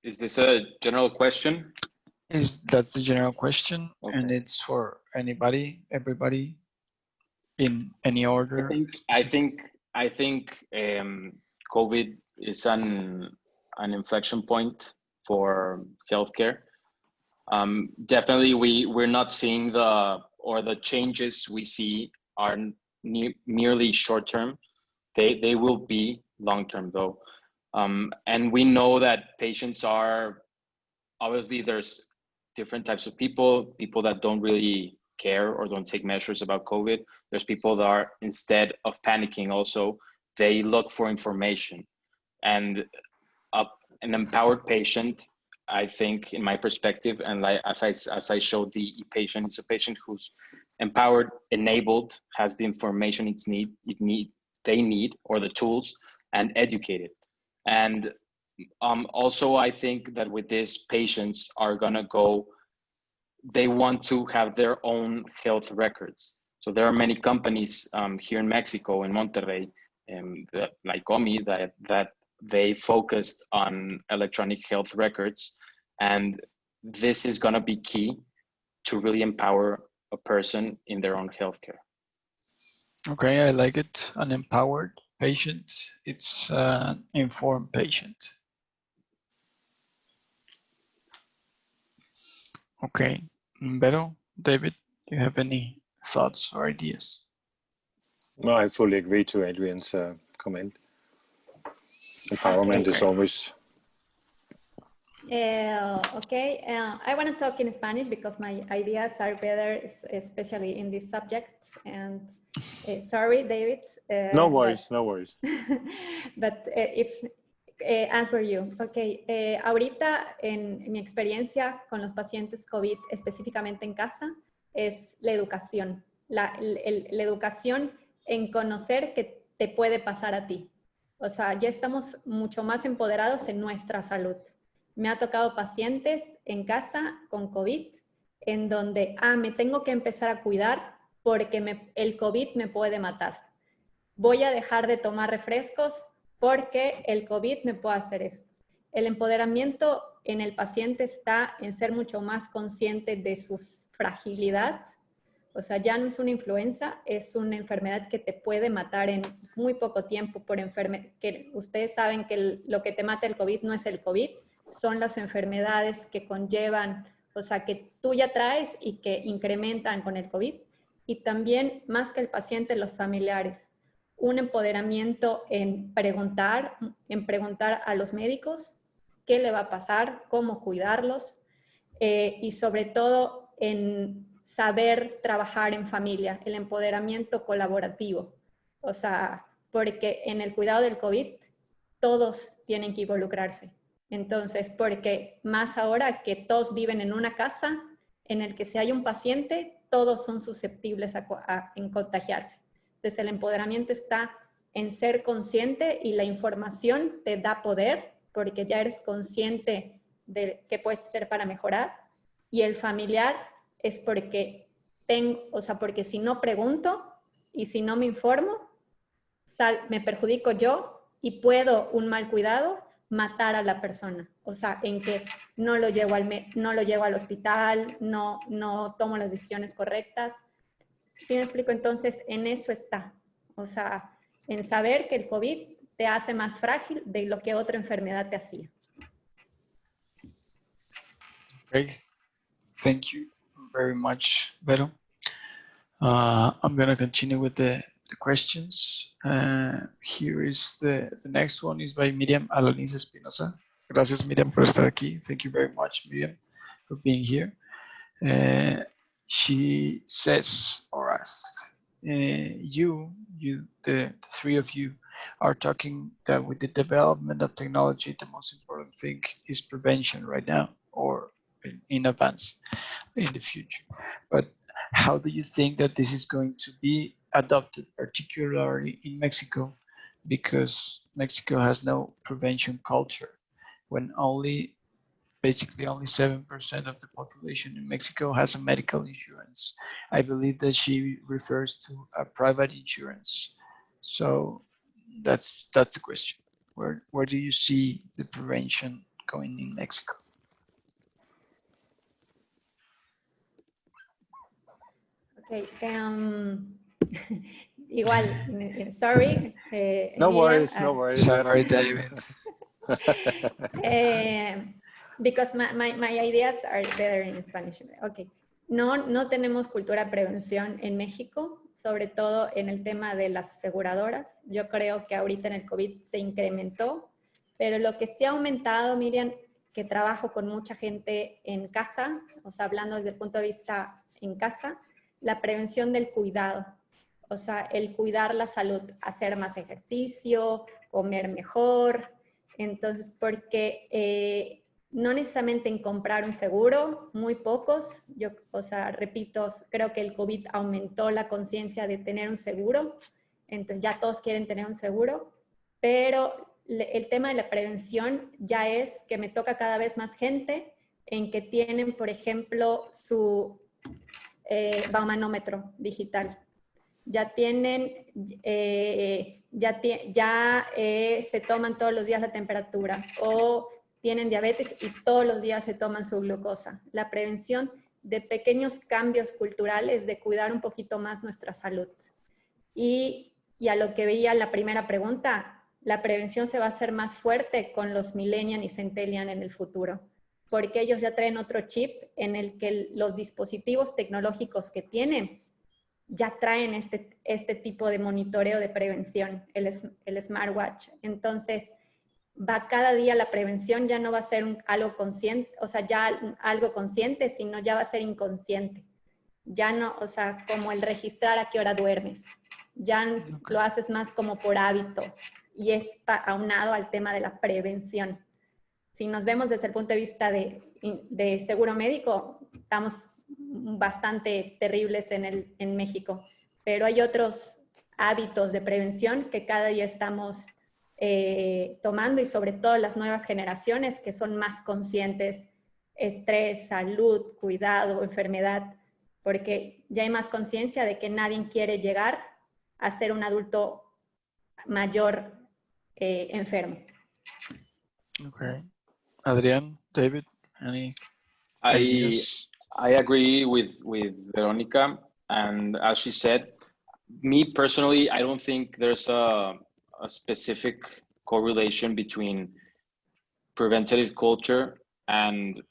Is this a general question? That's the general question, okay. And it's for anybody, everybody, in any order. I think COVID is an inflection point for healthcare. Definitely, we're not seeing the changes we see are merely short-term. They will be long-term though. And we know that patients are, obviously there's different types of people that don't really care or don't take measures about COVID. There's people that are, instead of panicking also, they look for information. And an empowered patient, I think, in my perspective, and like as I showed the patient, it's a patient who's empowered, enabled, has the information they need, or the tools, and educated. And also, I think that with this, patients are gonna go, they want to have their own health records. So there are many companies here in Mexico, in Monterrey, that, like Omi, that they focused on electronic health records. And this is gonna be key to really empower a person in their own healthcare. Okay, I like it. An empowered patient. It's an informed patient. Okay, Vero, David, do you have any thoughts or ideas? No, I fully agree to Adrian's comment. Empowerment is always. Okay, I want to talk in Spanish because my ideas are better, especially in this subject. And sorry, David. No worries, no worries. But if answer you. Okay, ahorita en mi experiencia con los pacientes COVID, específicamente en casa, es la educación. La educación en conocer que te puede pasar a ti. O sea, ya estamos mucho más empoderados en nuestra salud. Me ha tocado pacientes en casa con COVID en donde, me tengo que empezar a cuidar porque el COVID me puede matar. Voy a dejar de tomar refrescos porque el COVID me puede hacer esto. El empoderamiento en el paciente está en ser mucho más consciente de su fragilidad. O sea, ya no es una influenza, es una enfermedad que te puede matar en muy poco tiempo por que ustedes saben que lo que te mata el COVID no es el COVID, son las enfermedades que conllevan, o sea, que tú ya traes y que incrementan con el COVID. Y también, más que el paciente, los familiares. Un empoderamiento en preguntar a los médicos qué le va a pasar, cómo cuidarlos, y sobre todo en saber trabajar en familia, el empoderamiento colaborativo. O sea, porque en el cuidado del COVID todos tienen que involucrarse. Entonces, porque más ahora que todos viven en una casa en el que si hay un paciente, todos son susceptibles en contagiarse. Entonces, el empoderamiento está en ser consciente y la información te da poder porque ya eres consciente de qué puedes hacer para mejorar. Y el familiar es porque porque si no pregunto y si no me informo, me perjudico yo y puedo, un mal cuidado, matar a la persona. O sea, en que no lo llevo al hospital, no tomo las decisiones correctas. ¿Sí me explico? Entonces, en eso está. O sea, en saber que el COVID te hace más frágil de lo que otra enfermedad te hacía. Great. Thank you very much, Vero. I'm going to continue with the questions. Here is the next one is by Miriam Alanis Espinosa. Gracias, Miriam, por estar aquí. Thank you very much, Miriam, for being here. She says or asks, the three of you are talking that with the development of technology, the most important thing is prevention right now or in advance in the future. But how do you think that this is going to be adopted, particularly in Mexico, because Mexico has no prevention culture, when basically only 7% of the population in Mexico has a medical insurance. I believe that she refers to a private insurance. So that's the question. Where do you see the prevention going in Mexico? Okay, igual, sorry. No Miriam, worries, no worries. Sorry, David. Because my ideas are better in Spanish. Okay. No tenemos cultura de prevención en México. sobre todo en el tema de las aseguradoras. Yo creo que ahorita en el COVID se incrementó, pero lo que sí ha aumentado, Miriam, que trabajo con mucha gente en casa, o sea, hablando desde el punto de vista en casa, la prevención del cuidado. O sea, el cuidar la salud, hacer más ejercicio, comer mejor. Entonces, porque no necesariamente en comprar un seguro, muy pocos. Yo, o sea, repito, creo que el COVID aumentó la conciencia de tener un seguro. Entonces ya todos quieren tener un seguro, pero el tema de la prevención ya es que me toca cada vez más gente en que tienen, por ejemplo, su baumanómetro digital. Ya tienen, se toman todos los días la temperatura o tienen diabetes y todos los días se toman su glucosa. La prevención de pequeños cambios culturales, de cuidar un poquito más nuestra salud. Y a lo que veía la primera pregunta, la prevención se va a hacer más fuerte con los millennials y centennials en el futuro, porque ellos ya traen otro chip en el que los dispositivos tecnológicos que tienen ya traen este tipo de monitoreo de prevención, el smartwatch. Entonces, va cada día la prevención, ya no va a ser algo consciente, o sea, ya algo consciente, sino ya va a ser inconsciente. Ya no, o sea, como el registrar a qué hora duermes. Ya lo haces más como por hábito y es aunado al tema de la prevención. Si nos vemos desde el punto de vista de seguro médico, estamos bastante terribles en México, pero hay otros hábitos de prevención que cada día estamos tomando y sobre todo las nuevas generaciones que son más conscientes, estrés, salud, cuidado, enfermedad, porque ya hay más conciencia de que nadie quiere llegar a ser un adulto mayor enfermo. Okay. Adrian, David, any ideas? I agree with Veronica, and as she said, me personally, I don't think there's a specific correlation between preventative culture and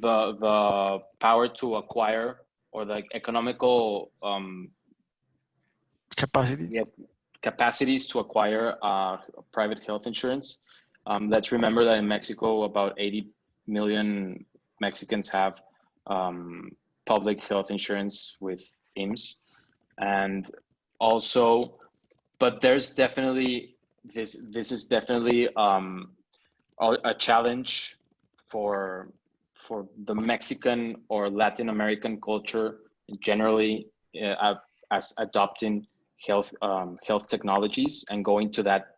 the power to acquire or the economical capacities to acquire private health insurance. Let's remember that in Mexico, about 80 million Mexicans have public health insurance with IMSS. And also, but there's definitely, this is definitely a challenge for the Mexican or Latin American culture generally as adopting health technologies and going to that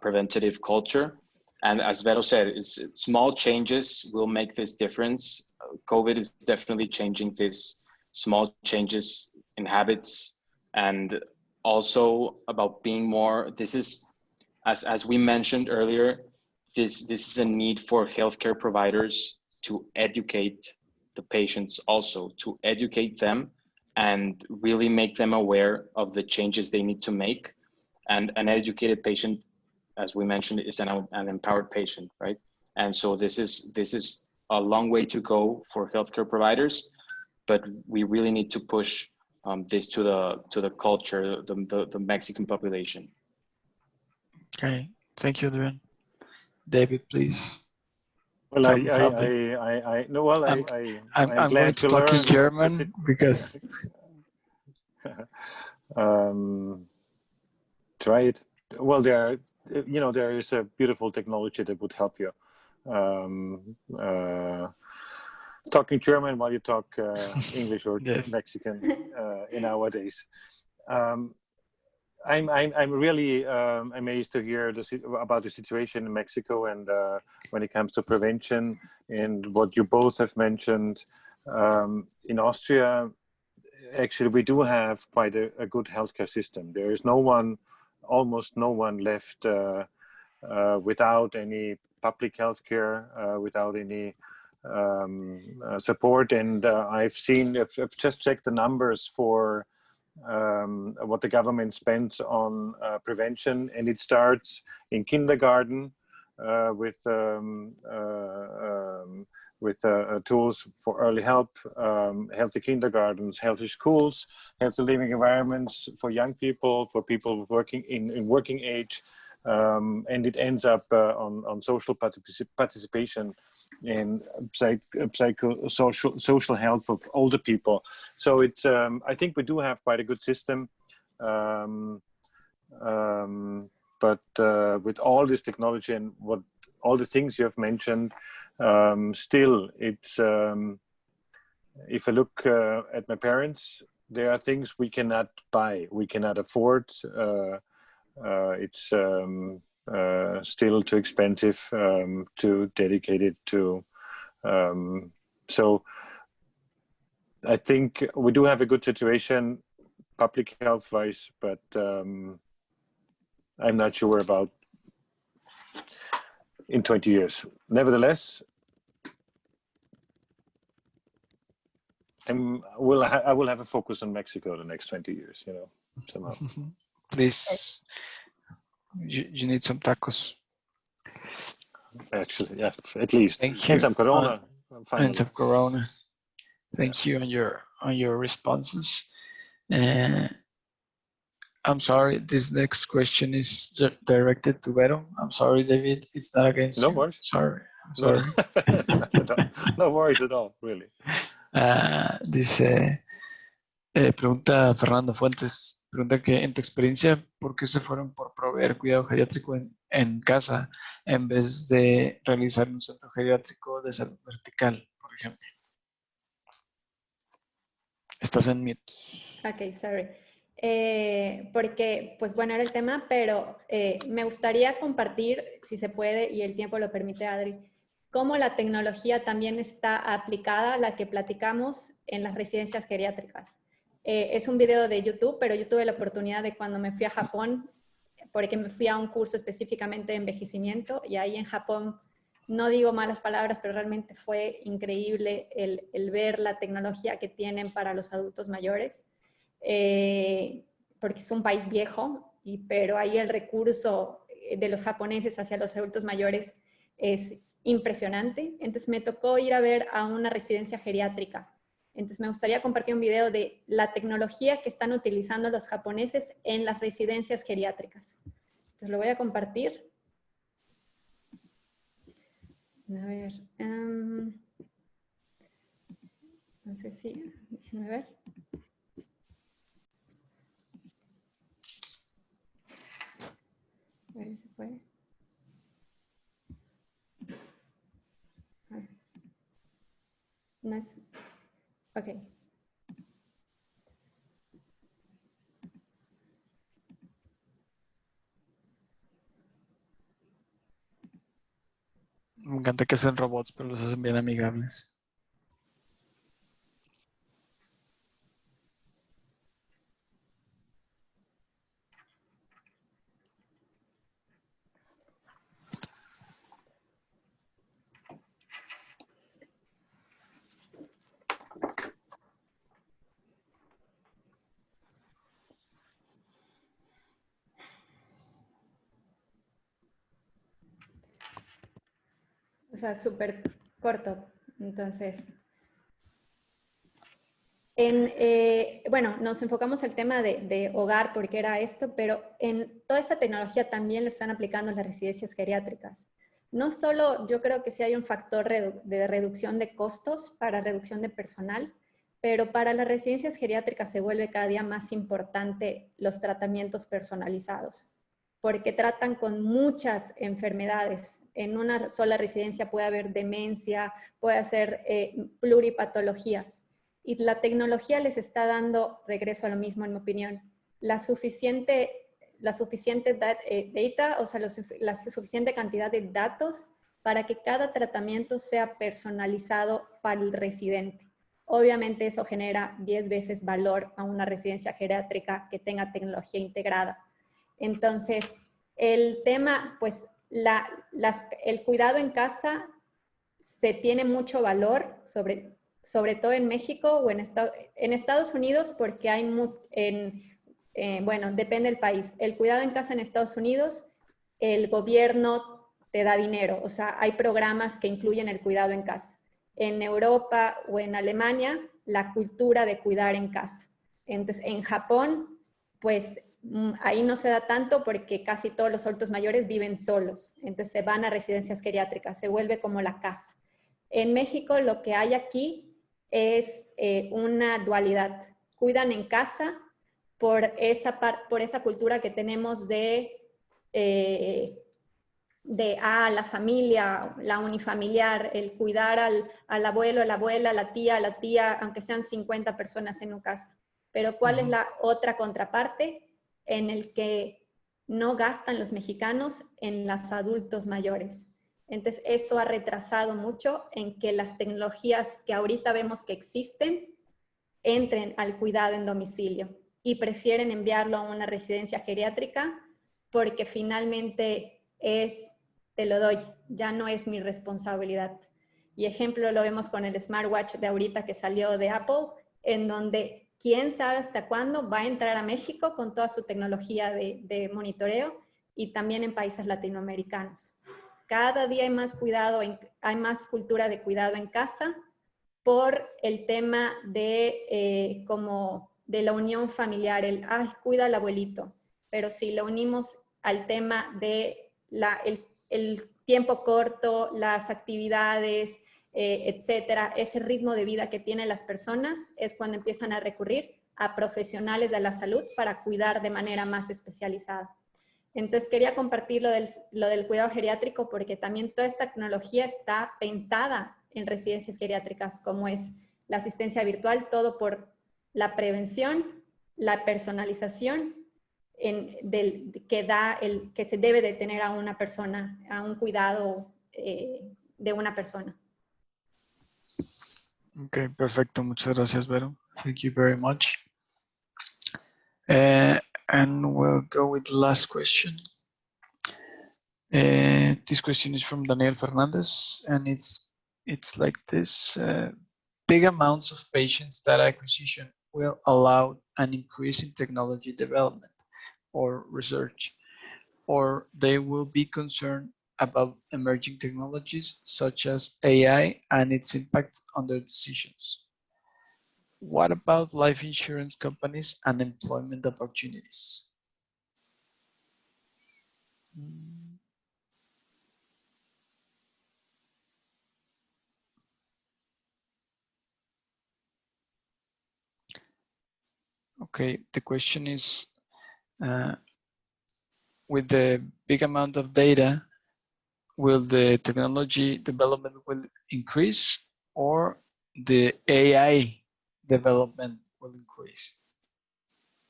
preventative culture. And as Vero said, small changes will make this difference. COVID is definitely changing this small changes in habits, and also about being more, this is, as we mentioned earlier, this is a need for healthcare providers to educate the patients, also to educate them and really make them aware of the changes they need to make. And an educated patient, as we mentioned, is an empowered patient, right? And so this is a long way to go for healthcare providers, but we really need to push this to the culture, the Mexican population. Okay, thank you, Adrian. David, please. Well, I'm going to talk in German because try it. Well, there is a beautiful technology that would help you. Talking German while you talk English or yes. Mexican in nowadays. I'm really amazed to hear about the situation in Mexico and when it comes to prevention and what you both have mentioned. In Austria, actually, we do have quite a good healthcare system. There is almost no one left without any public healthcare, without any support. And I've just checked the numbers for what the government spends on prevention, and it starts in kindergarten with tools for early help, healthy kindergartens, healthy schools, healthy living environments for young people, for people working in working age, and it ends up on social participation in social health of older people. So it's I think we do have quite a good system, but with all this technology and all the things you have mentioned, still it's if I look at my parents, there are things we cannot buy, we cannot afford. It's still too expensive to dedicate it to. So I think we do have a good situation public health wise, but I'm not sure about in 20 years. Nevertheless, I will have a focus on Mexico the next 20 years, you know, somehow. Please, you need some Actually, yeah, at least. Thank you. And some Corona. And some Corona. Thank you on your responses. I'm sorry, this next question is directed to Vero. I'm sorry, David, it's not against you. No worries. Sorry, I'm sorry. No worries at all, really. Dice, pregunta Fernando Fuentes, pregunta que en tu experiencia, ¿por qué se fueron por proveer cuidado geriátrico en casa en vez de realizar un centro geriátrico de salud vertical, por ejemplo? Estás en mute. Ok, sorry. Porque, pues bueno, era el tema, pero me gustaría compartir, si se puede y el tiempo lo permite, Adri, cómo la tecnología también está aplicada, la que platicamos en las residencias geriátricas. Es un video de YouTube, pero yo tuve la oportunidad de cuando me fui a Japón, porque me fui a un curso específicamente de envejecimiento, y ahí en Japón, no digo malas palabras, pero realmente fue increíble el ver la tecnología que tienen para los adultos mayores. Porque es un país viejo, pero ahí el recurso de los japoneses hacia los adultos mayores es impresionante. Entonces me tocó ir a ver a una residencia geriátrica. Entonces me gustaría compartir un video de la tecnología que están utilizando los japoneses en las residencias geriátricas. Entonces lo voy a compartir. A ver. No sé si... Déjenme ver. A ver si se puede. No es... Ok. Me encanta que hacen robots, pero los hacen bien amigables. O sea, súper corto. Entonces, bueno, nos enfocamos al tema de hogar porque era esto, pero en toda esta tecnología también lo están aplicando en las residencias geriátricas. No solo, yo creo que sí hay un factor de reducción de costos para reducción de personal, pero para las residencias geriátricas se vuelve cada día más importante los tratamientos personalizados, porque tratan con muchas enfermedades. En una sola residencia puede haber demencia, puede ser pluripatologías. Y la tecnología les está dando, regreso a lo mismo en mi opinión, la suficiente data, o sea, la suficiente cantidad de datos para que cada tratamiento sea personalizado para el residente. Obviamente eso genera 10 veces valor a una residencia geriátrica que tenga tecnología integrada. Entonces, el tema, pues, el cuidado en casa se tiene mucho valor, sobre todo en México o en Estados Unidos, porque hay, bueno, depende del país. El cuidado en casa en Estados Unidos, el gobierno te da dinero, o sea, hay programas que incluyen el cuidado en casa. en Europa o en Alemania la cultura de cuidar en casa. Entonces, en Japón, pues ahí no se da tanto porque casi todos los adultos mayores viven solos. Entonces se van a residencias geriátricas, se vuelve como la casa. En México lo que hay aquí es una dualidad. Cuidan en casa por esa cultura que tenemos de la familia, la unifamiliar, el cuidar al abuelo, a la abuela, a la tía, aunque sean 50 personas en una casa. Pero ¿cuál es la otra contraparte? En el que no gastan los mexicanos en los adultos mayores. Entonces eso ha retrasado mucho en que las tecnologías que ahorita vemos que existen entren al cuidado en domicilio y prefieren enviarlo a una residencia geriátrica porque finalmente te lo doy, ya no es mi responsabilidad. Y ejemplo lo vemos con el smartwatch de ahorita que salió de Apple, en donde quién sabe hasta cuándo va a entrar a México con toda su tecnología de monitoreo y también en países latinoamericanos. Cada día hay más cuidado, hay más cultura de cuidado en casa por el tema de como de la unión familiar, cuida al abuelito. Pero si lo unimos al tema de el tiempo corto, las actividades, etcétera, ese ritmo de vida que tienen las personas, es cuando empiezan a recurrir a profesionales de la salud para cuidar de manera más especializada. Entonces quería compartir lo del cuidado geriátrico porque también toda esta tecnología está pensada en residencias geriátricas, como es la asistencia virtual, todo por la prevención, la personalización que se debe de tener a una persona, a un cuidado de una persona. Okay, perfecto. Muchas gracias, Vero. Thank you very much. And we'll go with the last question. This question is from Daniel Fernandez, and it's like this. Big amounts of patients data acquisition will allow an increase in technology development or research, or they will be concerned about emerging technologies such as AI and its impact on their decisions. What about life insurance companies and employment opportunities? Okay, the question is, with the big amount of data, will the technology development will increase or the AI development will increase?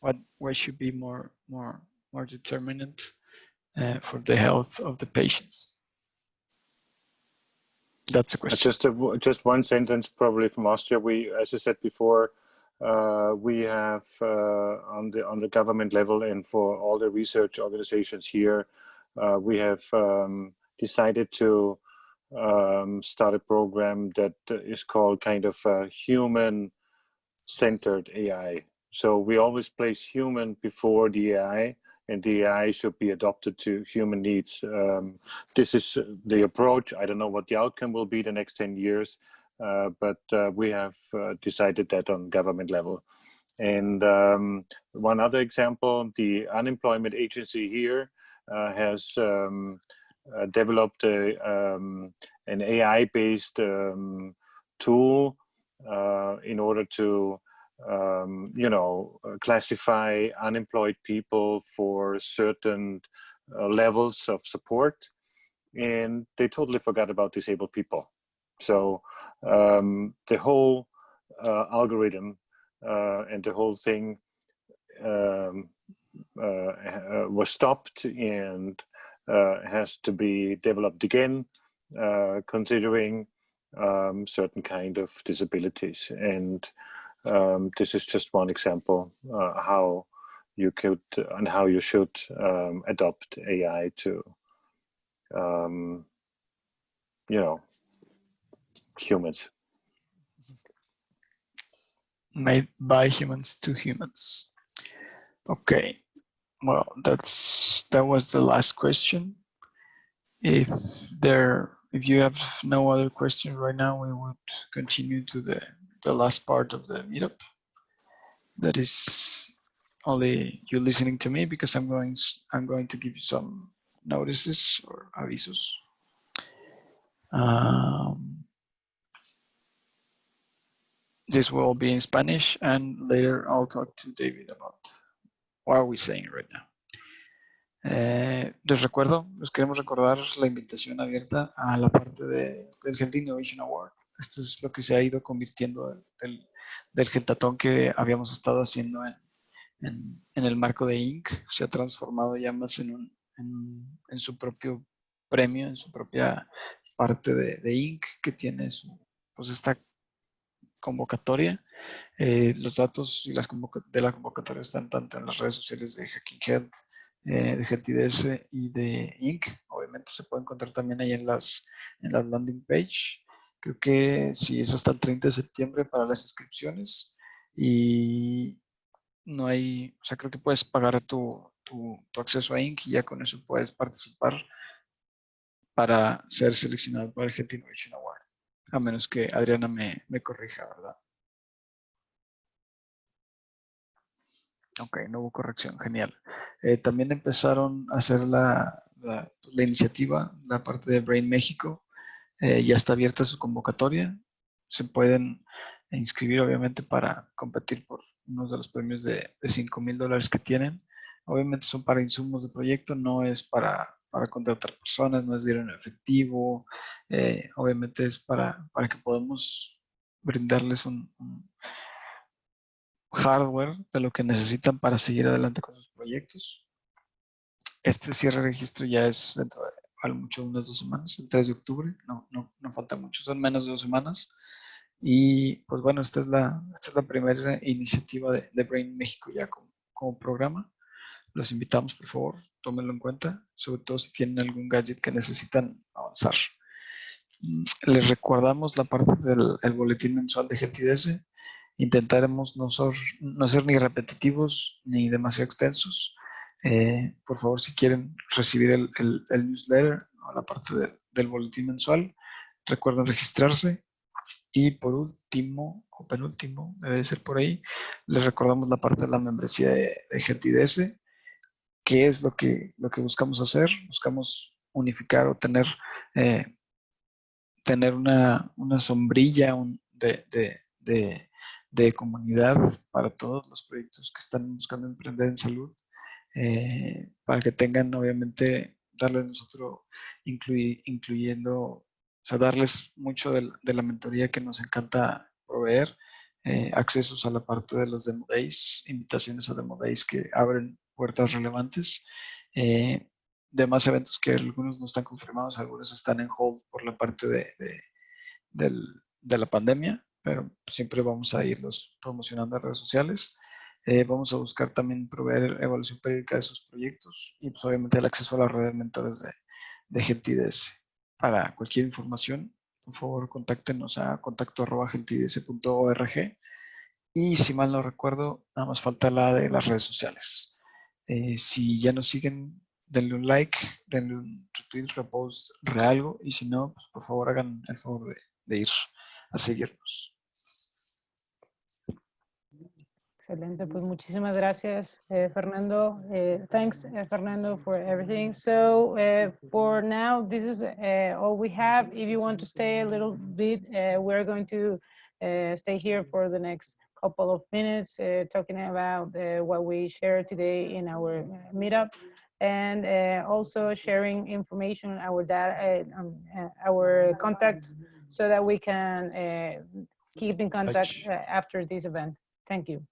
What should be more determinant for the health of the patients? That's a question. Just one sentence, probably from Austria. We, as I said before, we have on the government level and for all the research organizations here, we have decided to start a program that is called kind of human-centered AI. So we always place human before the AI, and the AI should be adopted to human needs. This is the approach. I don't know what the outcome will be the next 10 years, but we have decided that on government level. And one other example, the unemployment agency here has developed an AI-based tool in order to classify unemployed people for certain levels of support, and they totally forgot about disabled people. So the whole algorithm and the whole thing was stopped and has to be developed again, considering certain kind of disabilities. And this is just one example how you could and how you should adopt AI to, humans. Made by humans to humans. Okay, well, that was the last question. If if you have no other questions right now, we would continue to the last part of the meetup. That is only you listening to me, because I'm going to give you some notices or avisos. This will all be in Spanish, and later I'll talk to David about what are we saying right now. Les queremos recordar la invitación abierta a la parte del Health Innovation Award. Esto es lo que se ha ido convirtiendo del Gentatón que habíamos estado haciendo en el marco de Inc. Se ha transformado ya más en su propio premio, en su propia parte de Inc. que tiene pues esta convocatoria. Los datos y de la convocatoria están tanto en las redes sociales de Hacking Health, de GTDS y de Inc. Obviamente se puede encontrar también ahí en las landing page. Creo que sí, es hasta el 30 de septiembre para las inscripciones, y no hay, o sea, creo que puedes pagar tu acceso a Inc. y ya con eso puedes participar para ser seleccionado para el Health Innovation Award, a menos que Adriana me corrija, ¿verdad? Ok, no hubo corrección, genial. También empezaron a hacer la iniciativa, la parte de Brain México. Ya está abierta su convocatoria. Se pueden inscribir, obviamente, para competir por uno de los premios de $5,000 que tienen. Obviamente son para insumos de proyecto, no es para contratar personas, no es dinero en efectivo. Obviamente es para que podamos brindarles un hardware de lo que necesitan para seguir adelante con sus proyectos. Este cierre de registro ya es dentro de al mucho unas 2 semanas, el 3 de octubre, no falta mucho, son menos de 2 semanas. Y pues bueno, esta es la primera iniciativa de Brain México ya como programa. Los invitamos, por favor, tómenlo en cuenta, sobre todo si tienen algún gadget que necesitan avanzar. Les recordamos la parte del boletín mensual de GTDS. Intentaremos no ser ni repetitivos ni demasiado extensos. Por favor, si quieren recibir el newsletter o la parte del boletín mensual, recuerden registrarse. Y por último, o penúltimo, debe de ser por ahí, les recordamos la parte de la membresía de GTDS. ¿Qué es lo que buscamos hacer? Buscamos unificar o tener una sombrilla de comunidad para todos los proyectos que están buscando emprender en salud, para que tengan, obviamente, darles nosotros, incluyendo, o sea, darles mucho de la mentoría que nos encanta proveer, accesos a la parte de los Demo Days, invitaciones a Demo Days que abren puertas relevantes, demás eventos que algunos no están confirmados, algunos están en hold por la parte de la pandemia, pero siempre vamos a irlos promocionando en redes sociales. Vamos a buscar también proveer evaluación periódica de sus proyectos y pues obviamente el acceso a la red de mentores de GTDS. Para cualquier información, por favor, contáctenos a contacto@gtds.org. Y si mal no recuerdo, nada más falta la de las redes sociales. Si ya nos siguen, denle un like, denle un retweet, repost, realgo, y si no, pues por favor hagan el favor de ir a seguirnos. Excelente, pues muchísimas gracias, Fernando. Thanks, Fernando, for everything. So for now, this is all we have. If you want to stay a little bit, we're going to stay here for the next couple of minutes, talking about what we shared today in our meetup, and also sharing information on our data, our contacts, so that we can keep in contact after this event. Thank you.